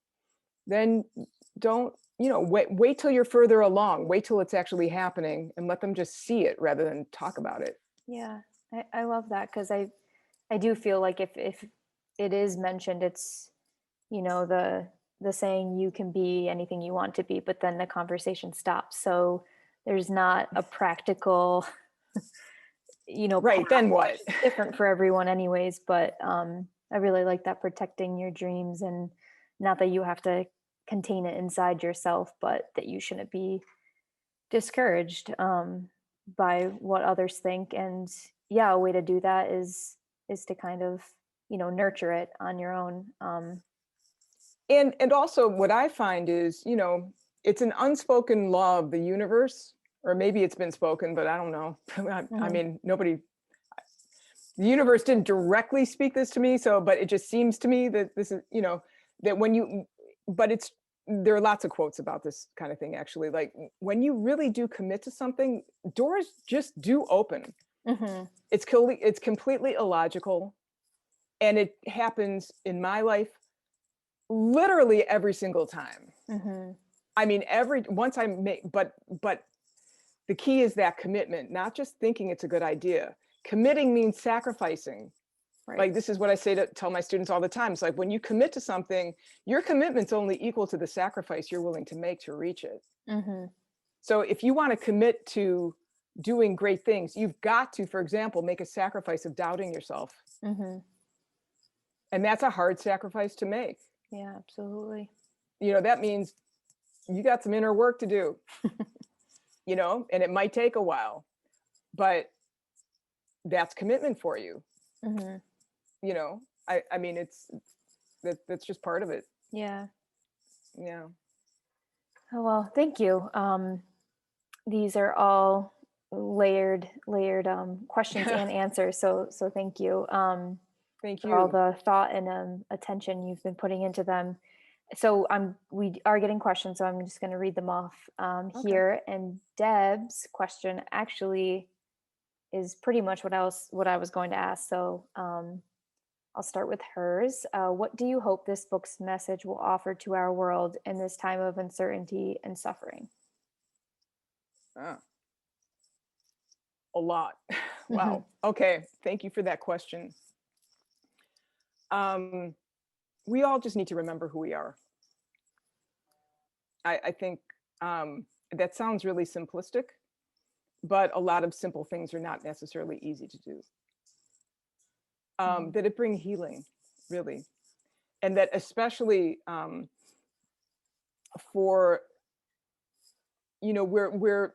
then don't, wait till you're further along, wait till it's actually happening, and let them just see it rather than talk about it. Yeah. I love that because I do feel like if it is mentioned, it's the saying, you can be anything you want to be, but then the conversation stops. So there's not a practical Right, path, then which what? is different for everyone anyways. But I really like that, protecting your dreams, and not that you have to contain it inside yourself, but that you shouldn't be discouraged by what others think. And yeah, a way to do that is to kind of nurture it on your own. And also, what I find is, it's an unspoken law of the universe, or maybe it's been spoken, but I don't know. I Mhm. mean, the universe didn't directly speak this to me, but it just seems to me that this is, that when you, but it's, there are lots of quotes about this kind of thing, actually. Like, when you really do commit to something, doors just do open. Mhm. It's completely illogical, and it happens in my life literally every single time. Mhm. I mean, once I make, but the key is that commitment, not just thinking it's a good idea. Committing means sacrificing. Right. Like, this is what I tell my students all the time. It's like, when you commit to something, your commitment's only equal to the sacrifice you're willing to make to reach it. Mhm. So if you want to commit to doing great things, you've got to, for example, make a sacrifice of doubting yourself. Mhm. And that's a hard sacrifice to make. Yeah, absolutely. That means you got some inner work to do, and it might take a while, but that's commitment for you. Mhm. you know I mean, that's just part of it. Yeah. Yeah. Oh, well, thank you. These are all layered questions and answers. So thank you Thank for all you. the thought and attention you've been putting into them. So we are getting questions, so I'm just going to read them off Okay. here. And Deb's question actually is pretty much what I was going to ask. So I'll start with hers. What do you hope this book's message will offer to our world in this time of uncertainty and suffering? Ah, a lot. Wow. Okay. Thank you for that question. Um, we all just need to remember who we are. I think that sounds really simplistic, but a lot of simple things are not necessarily easy to do. That it bring healing, really, and that especially for we're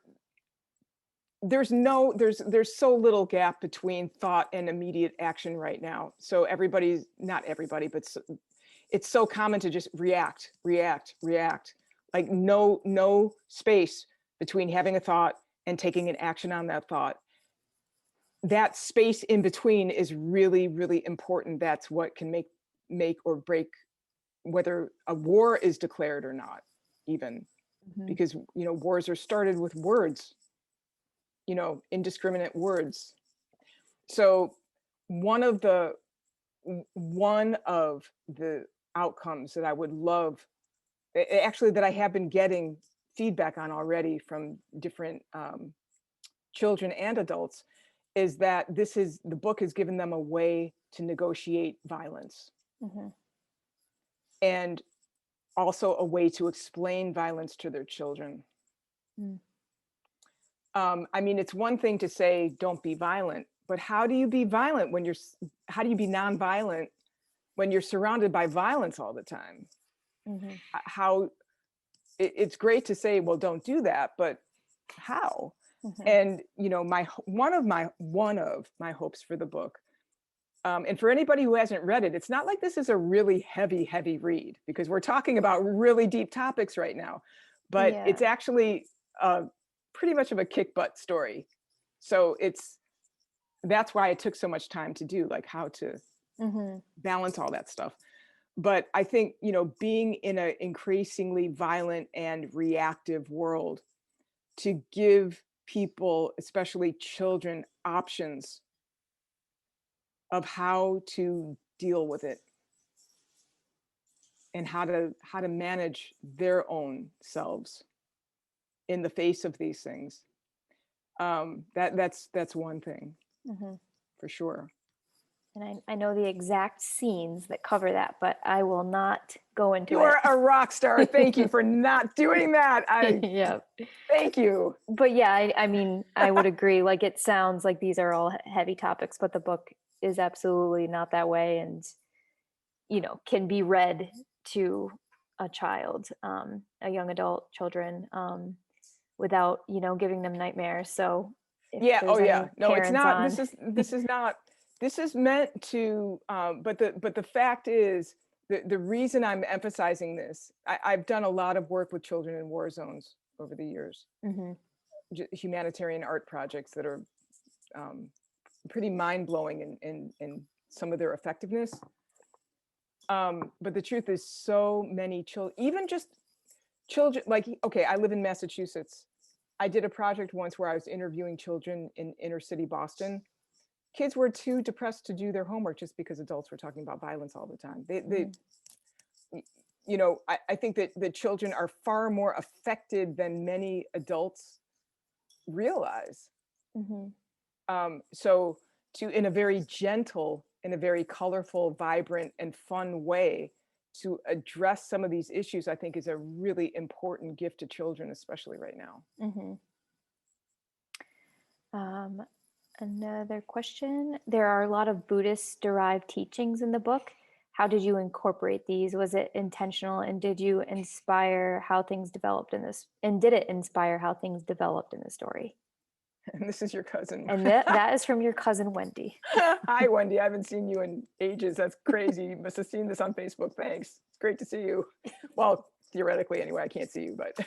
there's so little gap between thought and immediate action right now. So everybody's not everybody, but it's so common to just react, react, react. Like no space between having a thought and taking an action on that thought. That space in between is really, really important. That's what can make or break whether a war is declared or not, even because wars are started with words, indiscriminate words. So one of the outcomes that I would love, actually, that I have been getting feedback on already from different children and adults, is that the book has given them a way to negotiate violence, and also a way to explain violence to their children. I mean, it's one thing to say, don't be violent, but how do you be violent how do you be nonviolent when you're surrounded by violence all the time? It's great to say, well, don't do that, but how? And one of my hopes for the book, and for anybody who hasn't read it, it's not like this is a really heavy read, because we're talking about really deep topics right now, but it's actually pretty much of a kick butt story. So that's why it took so much time to do, like how to balance all that stuff. But I think, being in an increasingly violent and reactive world, to give people, especially children, options of how to deal with it and how to manage their own selves in the face of these things. That's one thing for sure. And I know the exact scenes that cover that, but I will not go into it. You're a rock star. Thank you for not doing that. Thank you. But yeah, I mean, I would agree. Like, it sounds like these are all heavy topics, but the book is absolutely not that way, and can be read to a child, a young adult, children, without giving them nightmares. So no, it's not. on... This is not. This is meant to. But the fact is, the reason I'm emphasizing this, I've done a lot of work with children in war zones over the years, humanitarian art projects that are pretty mind-blowing in some of their effectiveness. But the truth is, so many children, even just children, like, okay, I live in Massachusetts. I did a project once where I was interviewing children in inner city Boston. Kids were too depressed to do their homework just because adults were talking about violence all the time. I think that the children are far more affected than many adults realize. So in a very gentle, in a very colorful, vibrant, and fun way to address some of these issues, I think is a really important gift to children, especially right now. Another question. There are a lot of Buddhist derived teachings in the book. How did you incorporate these? Was it intentional, and did you inspire how things developed in this? And did it inspire how things developed in the story? And this is your cousin. And that is from your cousin, Wendy. Hi, Wendy. I haven't seen you in ages. That's crazy. You must have seen this on Facebook. Thanks. It's great to see you. Well, theoretically, anyway, I can't see you, but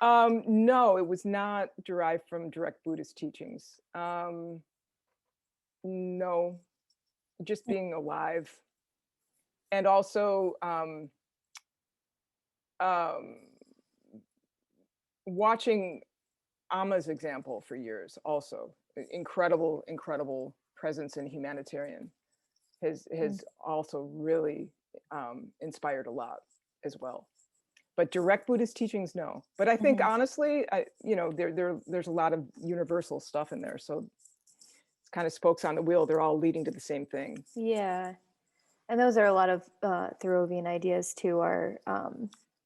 no, it was not derived from direct Buddhist teachings. No, just being alive. And also watching Amma's example for years, also incredible presence in humanitarian has also really inspired a lot as well. but direct Buddhist teachings, no. But I think Mhm. honestly, there's a lot of universal stuff in there. So it's kind of spokes on the wheel. They're all leading to the same thing. Yeah. And those are a lot of Thoreauvian ideas too, are,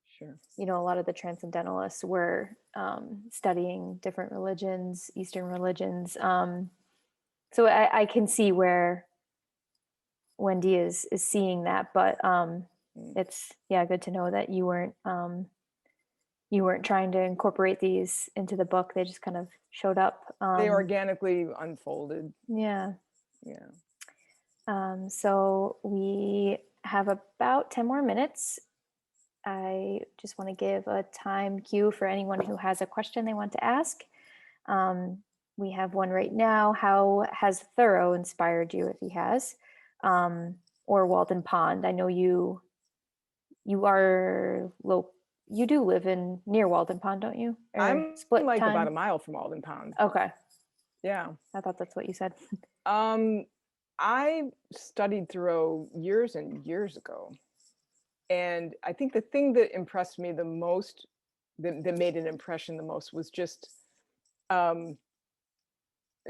Sure. a lot of the transcendentalists were studying different religions, Eastern religions. So I can see where Wendy is seeing that, but Mm. it's, yeah, good to know that you weren't trying to incorporate these into the book. They just kind of showed up. They organically unfolded. Yeah. Yeah. So we have about 10 more minutes. I just want to give a time cue for anyone who has a question they want to ask. We have one right now. How has Thoreau inspired you, if he has? Or Walden Pond? I know you are low. You do live in near Walden Pond, don't you? Or I'm split like about time? a mile from Alden Pond. Okay, Yeah. I thought that's what you said. Um, I studied Thoreau years and years ago. And I think the thing that impressed me the most, that made an impression the most, was um,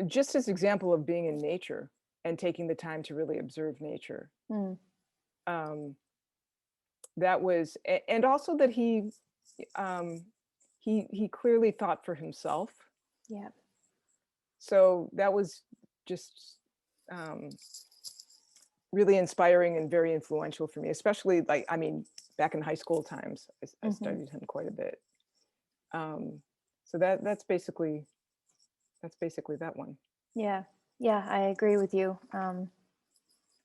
just his example of being in nature and taking the time to really observe nature. Mm, Um, that was, and also that um, he clearly thought for himself. yeah. So that was just um, really inspiring and very influential for me, especially like, I mean, back in high school times, I Hmm. studied him quite a bit. So that's basically that one. Yeah. Yeah, I agree with you.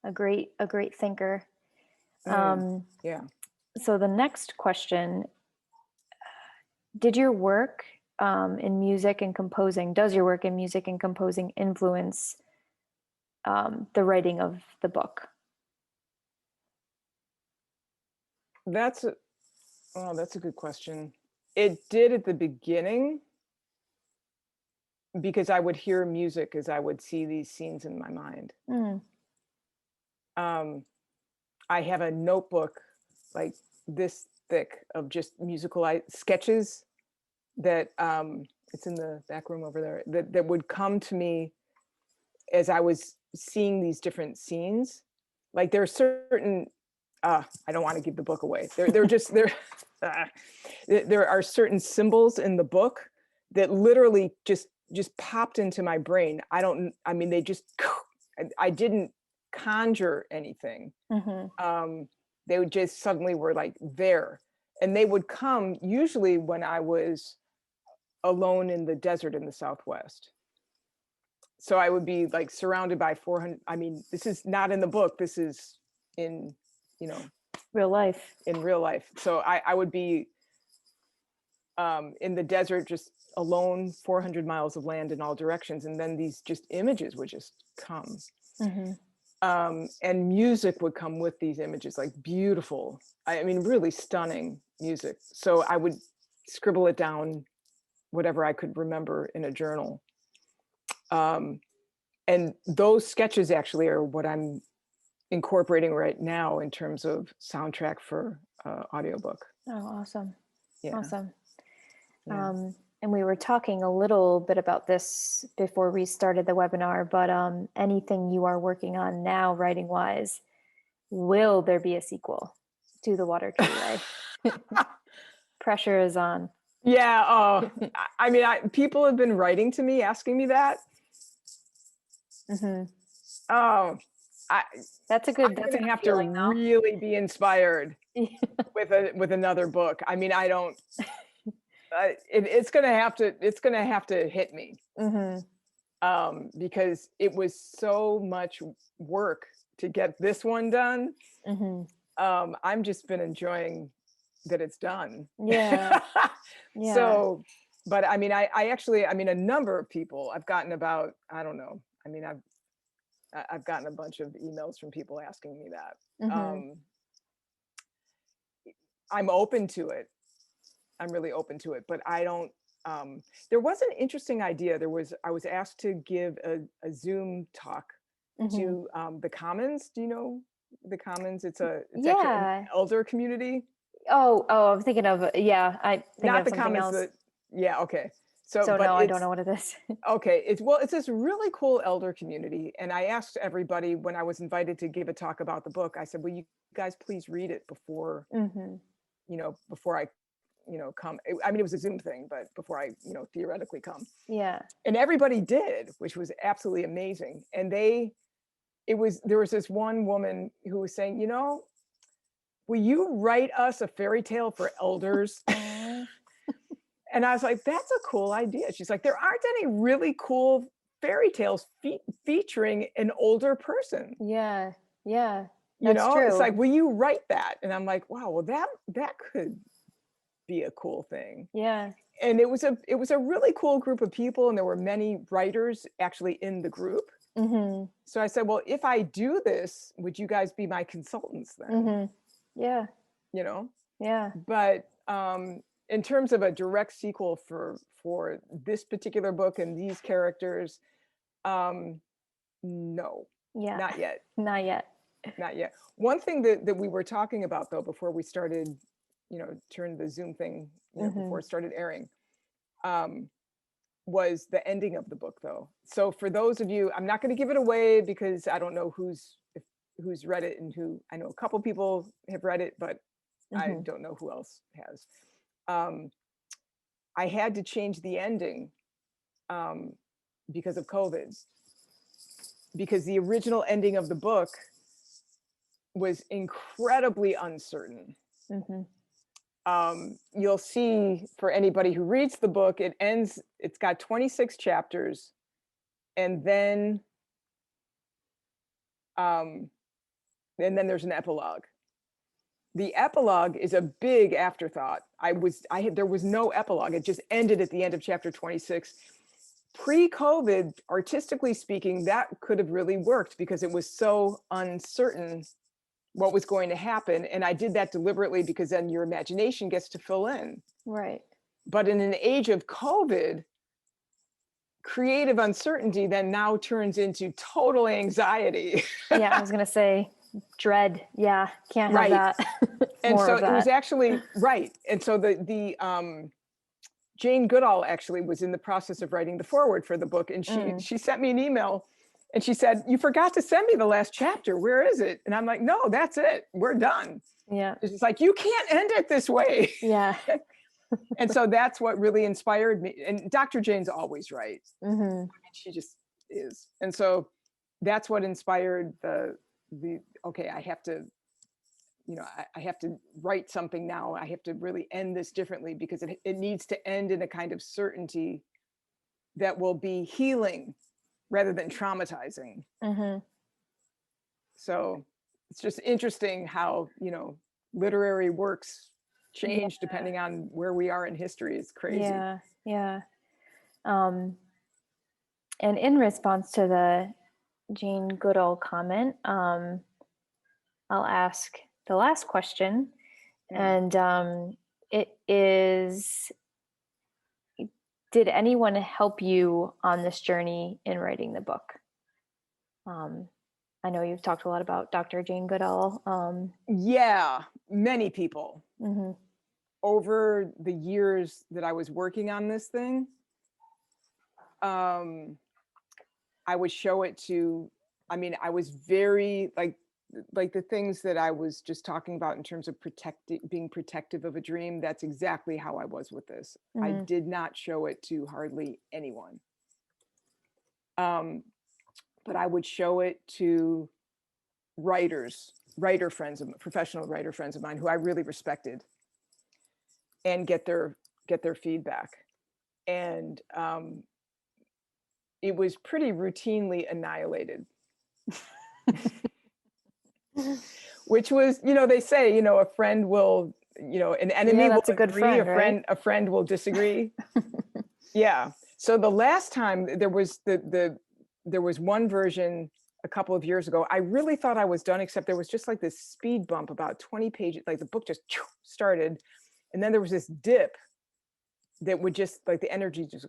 A great thinker. Mm, Um, yeah. so the next question, did your work in music and composing, does your work in music and composing influence the writing of the book? That's a, oh, that's a good question. It did at the beginning because I would hear music as I would see these scenes in my mind. Mm, Um, I have a notebook like this thick of just musical sketches that it's in the back room over there, that would come to me as I was seeing these different scenes. Like there are certain I don't want to give the book away. They're just uh, there are certain symbols in the book that literally just popped into my brain. I mean, they just I didn't conjure anything. hmm. They would just suddenly were like there, and they would come usually when I was alone in the desert in the Southwest. So I would be like surrounded by 400. I mean, this is not in the book. This is in, you know, Real life. in real life. So I would be in the desert, just alone, 400 miles of land in all directions. And then these just images would just come. Hmm. And music would come with these images, like beautiful, I mean, really stunning music. So I would scribble it down, whatever I could remember in a journal. And those sketches actually are what I'm incorporating right now in terms of soundtrack for audiobook. Oh, awesome. Yeah, Awesome. yeah. And we were talking a little bit about this before we started the webinar, but anything you are working on now, writing wise, will there be a sequel to The Water Treeway? Pressure is on. Yeah. Oh, I mean, people have been writing to me asking me that. Hmm. Oh, I, That's a I'm good gonna have to feeling really be inspired though. with another book. I mean, I don't. It's gonna have to hit me Hmm. because it was so much work to get this one done. Hmm. I'm just been enjoying that it's done. Yeah. Yeah. So, but I mean, I actually, I mean, a number of people I've gotten about, I don't know. I mean, I've gotten a bunch of emails from people asking me that. Hmm. I'm open to it. I'm really open to it, but I don't. There was an interesting idea. I was asked to give a Zoom talk Hmm. to the Commons. Do you know the Commons? It's actually an Yeah. elder community. I'm thinking of, I think Not of the something comments else. that, yeah, okay. So, So but no, I don't it's, know what it is. okay, it's this really cool elder community. And I asked everybody when I was invited to give a talk about the book, I said, will you guys please read it before, Hmm. before I, come. I mean, it was a Zoom thing, but before I, theoretically come. Yeah. And everybody did, which was absolutely amazing. And there was this one woman who was saying, will you write us a fairy tale for elders? Aw. And I was like, that's a cool idea. She's like, there aren't any really cool fairy tales featuring an older person. Yeah. Yeah. That's It's true. like, will you write that? And I'm like, wow, well, that could be a cool thing. Yeah. And it was a really cool group of people, and there were many writers actually in the group. Hmm. So I said, well, if I do this, would you guys be my consultants then? Hmm. Yeah. You know, Yeah. but in terms of a direct sequel for this particular book and these characters, no, Yeah. not yet. Not yet. Not yet. One thing that we were talking about though before we started, turned the Zoom thing, before it started airing, was the ending of the book though. So for those of you, I'm not going to give it away because I don't know who's read it and who. I know a couple people have read it, but I Hmm. don't know who else has. I had to change the ending because of COVID, because the original ending of the book was incredibly uncertain. Hmm. You'll see for anybody who reads the book, it's got 26 chapters, and then there's an epilogue. The epilogue is a big afterthought. There was no epilogue. It just ended at the end of chapter 26. Pre-COVID, artistically speaking, that could have really worked because it was so uncertain what was going to happen. And I did that deliberately because then your imagination gets to fill in. Right. But in an age of COVID, creative uncertainty then now turns into total anxiety. Yeah. I was going to say dread. Yeah. Can't have Right. that. And More so of it was that. actually right. And so the Jane Goodall actually was in the process of writing the foreword for the book, and she sent me an email, and she said, "You forgot to send me the last chapter. Where is it?" And I'm like, "No, that's it. We're done." Yeah. It's like, you can't end it this way. Yeah. And so that's what really inspired me. And Dr. Jane's always right. Hmm. She just is. And so that's what inspired the okay, I have to, I have to write something now. I have to really end this differently because it needs to end in a kind of certainty that will be healing rather than traumatizing. Hmm. So it's just interesting how, literary works Yeah. change depending on where we are in history. It's crazy. Yeah. Yeah. Um, and in response to the Jane Goodall comment, I'll ask the last question. And it is, did anyone help you on this journey in writing the book? I know you've talked a lot about Dr. Jane Goodall. Yeah, many people. Mhm. Over the years that I was working on this thing, I would show it to, I was very like the things that I was just talking about in terms of being protective of a dream. That's exactly how I was with this. I did not show it to hardly anyone. But I would show it to professional writer friends of mine who I really respected, and get their feedback. And it was pretty routinely annihilated. Which was, they say, a friend will, an enemy will That's a good agree, friend, right? a friend will disagree. Yeah. So the last time there was there was one version a couple of years ago, I really thought I was done, except there was just like this speed bump about 20 pages, like the book just started. And then there was this dip that would just like the energy just,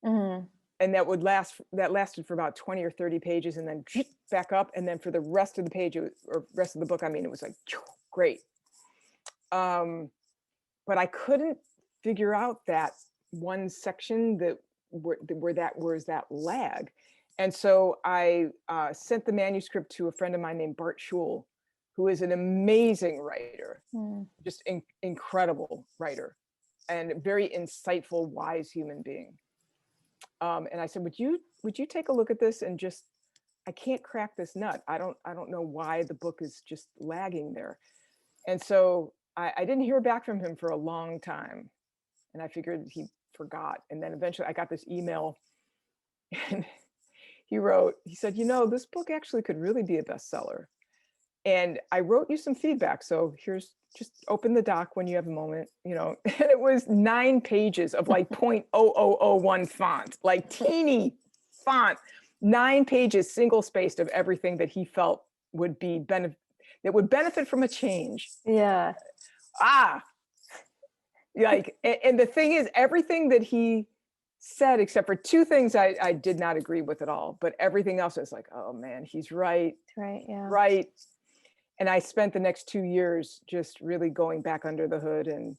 and that lasted for about 20 or 30 pages and then back up. And then for the rest of the page or rest of the book, it was like, great. Um, but I couldn't figure out that one section that where that where's that lag. And so I sent the manuscript to a friend of mine named Bart Schul, who is an amazing writer, Mm. just incredible writer, and a very insightful, wise human being. And I said, would you take a look at this and just, I can't crack this nut. I don't know why the book is just lagging there. And so I didn't hear back from him for a long time. And I figured he forgot. And then eventually I got this email and he said, this book actually could really be a bestseller. And I wrote you some feedback. So here's, just open the doc when you have a moment, and it was 9 pages of like 0.0001 font, like teeny font, 9 pages, single spaced, of everything that he felt would be that would benefit from a change. Yeah. And the thing is, everything that he said, except for 2 things I did not agree with at all, but everything else is like, oh man, he's right. Right. Yeah. Right. And I spent the next 2 years just really going back under the hood and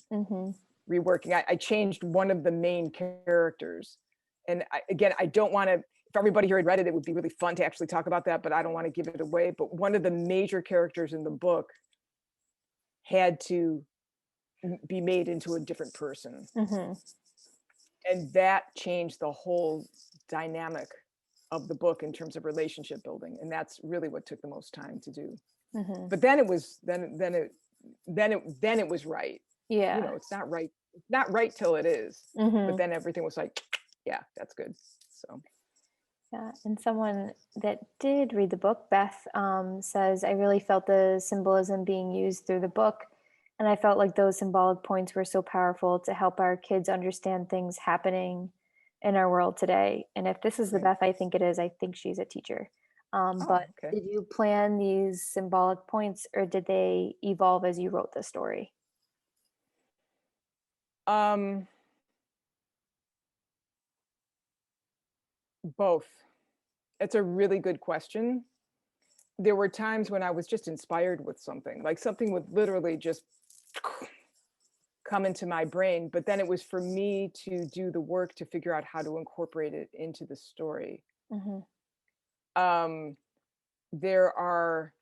reworking. I changed one of the main characters. And I don't want to, if everybody here had read it, it would be really fun to actually talk about that, but I don't want to give it away. But one of the major characters in the book had to be made into a different person. And that changed the whole dynamic of the book in terms of relationship building. And that's really what took the most time to do. But then it was then it was right. Yeah. It's not right till it is. But then everything was like, yeah, that's good. So yeah. And someone that did read the book, Beth, says, I really felt the symbolism being used through the book. And I felt like those symbolic points were so powerful to help our kids understand things happening in our world today. And if this is the Beth I think it is, I think she's a teacher. But okay. did you plan these symbolic points, or did they evolve as you wrote the story? Both. It's a really good question. There were times when I was just inspired with something, like something would literally just come into my brain, but then it was for me to do the work to figure out how to incorporate it into the story. There are,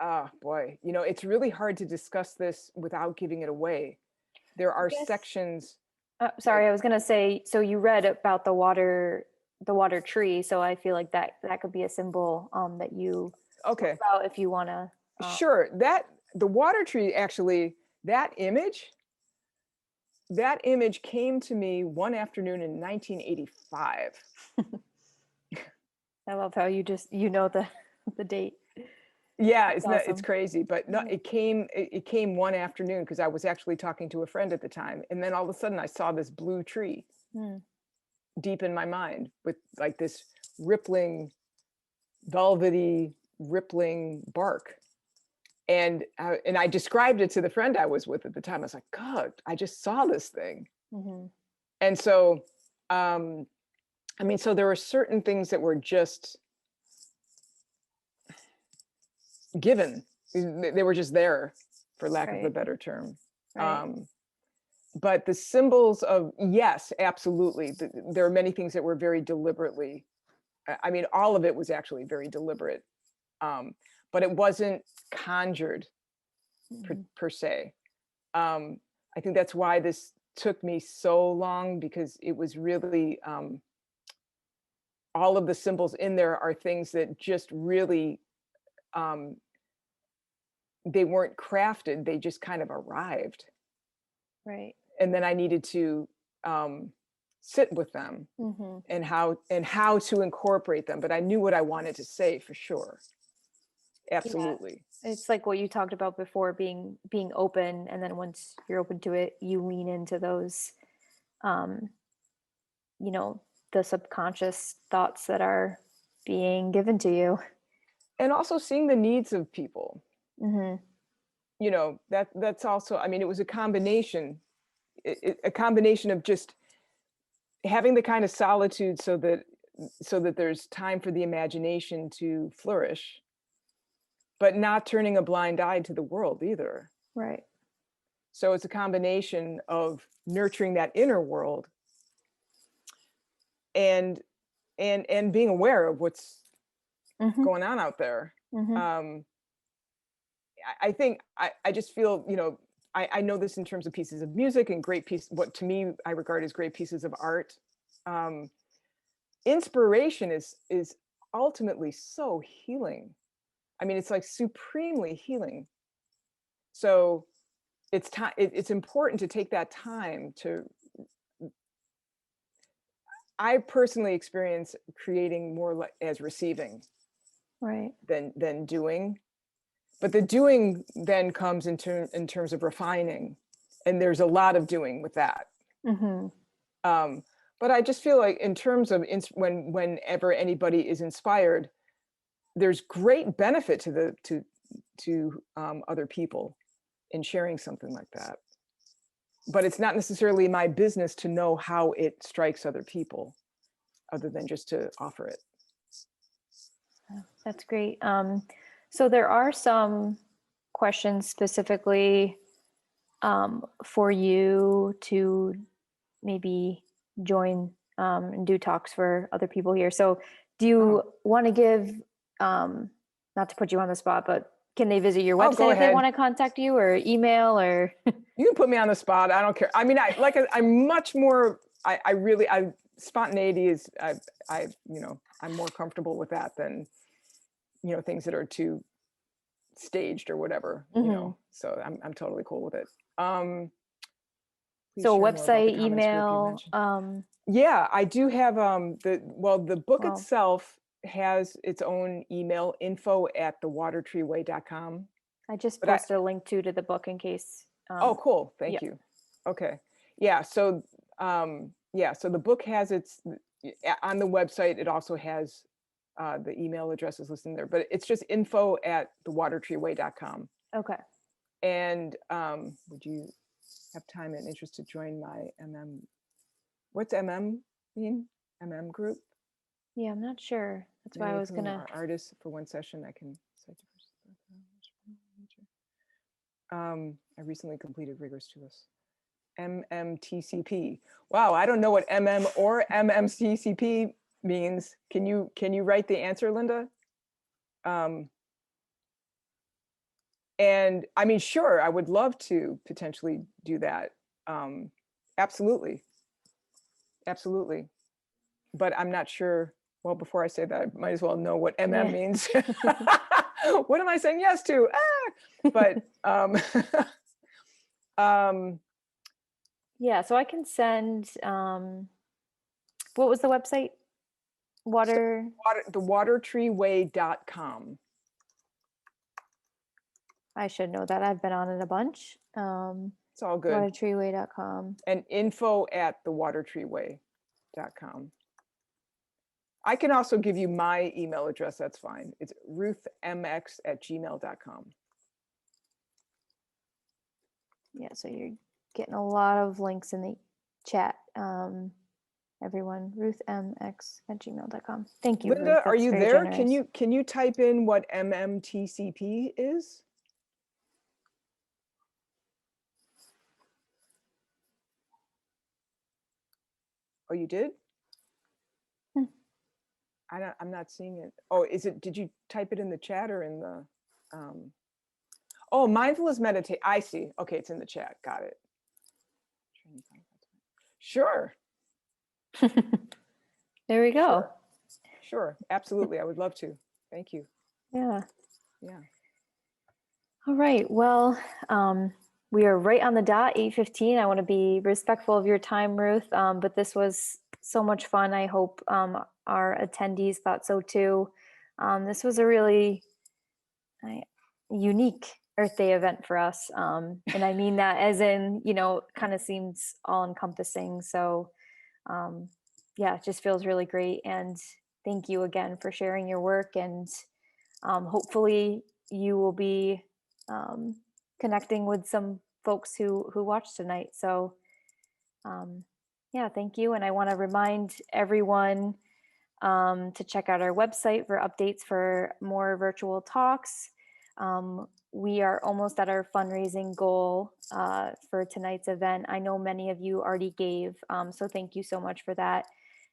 it's really hard to discuss this without giving it away. There are sections. Sorry, I was gonna say, so you read about the water tree, so I feel like that could be a symbol that you okay about if you want to. Sure, that the water tree, actually, that image came to me one afternoon in 1985. I love how you just the date. Yeah, That's it's awesome. crazy, but no, it came one afternoon because I was actually talking to a friend at the time, and then all of a sudden I saw this blue tree deep in my mind with like this rippling, velvety, rippling bark. And I described it to the friend I was with at the time. I was like, God, I just saw this thing. And so, so there were certain things that were just given. They were just there, for lack of a better term. But the symbols of, yes, absolutely. There are many things that were very deliberately, all of it was actually very deliberate. But it wasn't conjured per se. I think that's why this took me so long, because it was really, all of the symbols in there are things that just really, they weren't crafted, they just kind of arrived. Right. And then I needed to sit with them and how to incorporate them. But I knew what I wanted to say for sure. Absolutely. Yeah. It's like what you talked about before, being open, and then once you're open to it, you lean into those the subconscious thoughts that are being given to you. And also seeing the needs of people. That's also, it was a combination of just having the kind of solitude so that there's time for the imagination to flourish, but not turning a blind eye to the world either. Right. So it's a combination of nurturing that inner world and being aware of what's Mm-hmm. going on out there. Mm-hmm. Um, I think I just feel, I know this in terms of pieces of music and what to me I regard as great pieces of art. Um, Inspiration is ultimately so healing. I mean, it's like supremely healing. So it's important to take that time to. I personally experience creating more like as receiving Right. than doing. But the doing then comes in terms of refining, and there's a lot of doing with that. Mm-hmm. Um, but I just feel like in terms of whenever anybody is inspired, there's great benefit to other people in sharing something like that. But it's not necessarily my business to know how it strikes other people, other than just to offer it. That's great. So there are some questions specifically for you to maybe join and do talks for other people here. So do you want to give, not to put you on the spot, but can they visit your Oh, go website if they ahead. want to contact you, or email, or? You can put me on the spot. I don't care. I mean, I'm much more. I spontaneity is. I'm more comfortable with that than things that are too staged or whatever. Mhm. So I'm totally cool with it. Please So share more about the website, comments group you email, mentioned. Yeah, I do have the book well, itself has its own email, info@thewatertreeway.com. I just But posted a link to the book in case. oh, cool. Yeah. Thank you. Okay. Yeah. So, so the book has on the website. It also has the email addresses listed there, but it's just info@thewatertreeway.com. Okay. And would you have time and interest to join my MM? What's MM mean? MM group? Yeah, I'm not sure. That's why Many I of was whom gonna. are artists. For one session, I can cite I recently completed rigorous to this. MMTCP. Wow, I don't know what MM or MMTCP means. Can you write the answer, Linda? And I mean, sure, I would love to potentially do that. Absolutely, absolutely. But I'm not sure. Well, before I say that, I might as well know what MM Yeah. means. What am I saying yes to? But Yeah, so I can send, what was the website? Water, thewatertreeway.com. I should know that. I've been on it a bunch. It's all good. Watertreeway.com. And info@thewatertreeway.com. I can also give you my email address. That's fine. It's ruthmx@gmail.com. Yeah, so you're getting a lot of links in the chat. Everyone, ruthmx@gmail.com. Thank you, Ruth. Linda, are That's you very there? generous. Can you type in what MMTCP is? Oh, you did? Hmm. I'm not seeing it. Oh, did you type it in the chat or in the oh, mindfulness meditate. I see. Okay, it's in the chat. Got it. Sure. There we go. Sure. Absolutely. I would love to. Thank you. Yeah. Yeah. All right. Well, we are right on the dot, 8:15. I want to be respectful of your time, Ruth, but this was so much fun. I hope our attendees thought so too. This was a really unique Earth Day event for us. And I mean that as in, kind of seems all encompassing. So yeah, it just feels really great. And thank you again for sharing your work. And hopefully you will be connecting with some folks who watched tonight. So yeah, thank you. And I want to remind everyone to check out our website for updates for more virtual talks. We are almost at our fundraising goal for tonight's event. I know many of you already gave, so thank you so much for that.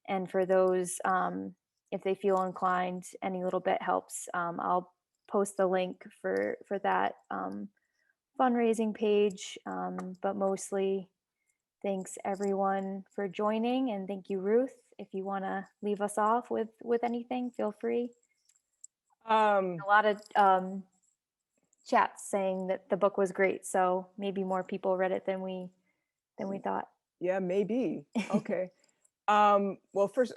And for those, if they feel inclined, any little bit helps. I'll post the link for that fundraising page. But mostly, thanks everyone for joining, and thank you, Ruth. If you want to leave us off with anything, feel free. A lot of chats saying that the book was great, so maybe more people read it than we thought. Yeah, maybe. Okay. Well, first,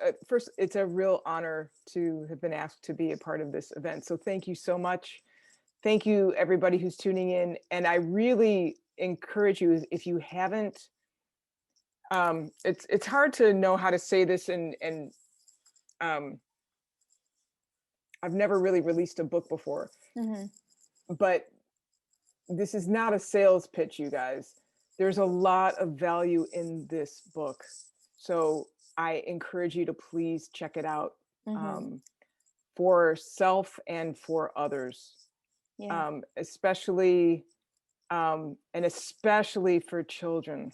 it's a real honor to have been asked to be a part of this event. So thank you so much. Thank you, everybody who's tuning in. And I really encourage you, if you haven't, it's hard to know how to say this, and I've never really released a book before, but this is not a sales pitch, you guys. There's a lot of value in this book. So I encourage you to please check it out, for self and for others, especially for children,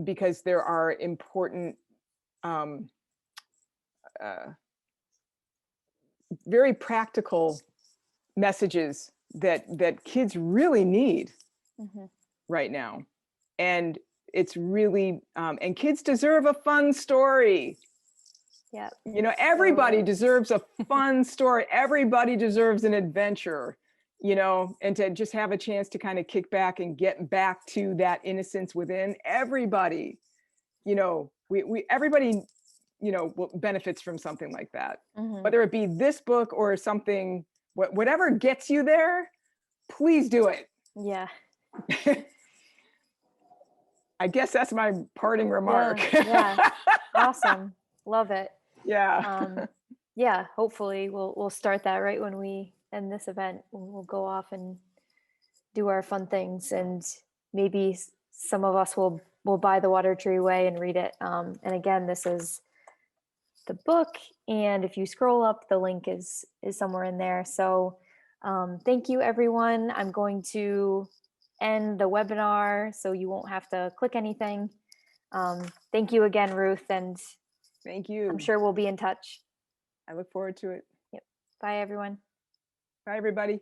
because there are important, very practical messages that kids really need right now. And it's really, and kids deserve a fun story. Yeah. You know, everybody deserves a fun story. Everybody deserves an adventure, you know, and to just have a chance to kind of kick back and get back to that innocence within everybody. You know, everybody, you know, benefits from something like that, whether it be this book or something, whatever gets you there, please do it. Yeah. I guess that's my parting remark. Yeah. Awesome. Love it. Yeah. Yeah. Hopefully we'll start that right when we end this event. We'll go off and do our fun things, and maybe some of us will buy The Water Tree Way and read it. And again, this is the book, and if you scroll up, the link is somewhere in there. So thank you, everyone. I'm going to end the webinar so you won't have to click anything. Thank you again, Ruth, and thank you. I'm sure we'll be in touch. I look forward to it. Yep. Bye, everyone. Bye, everybody.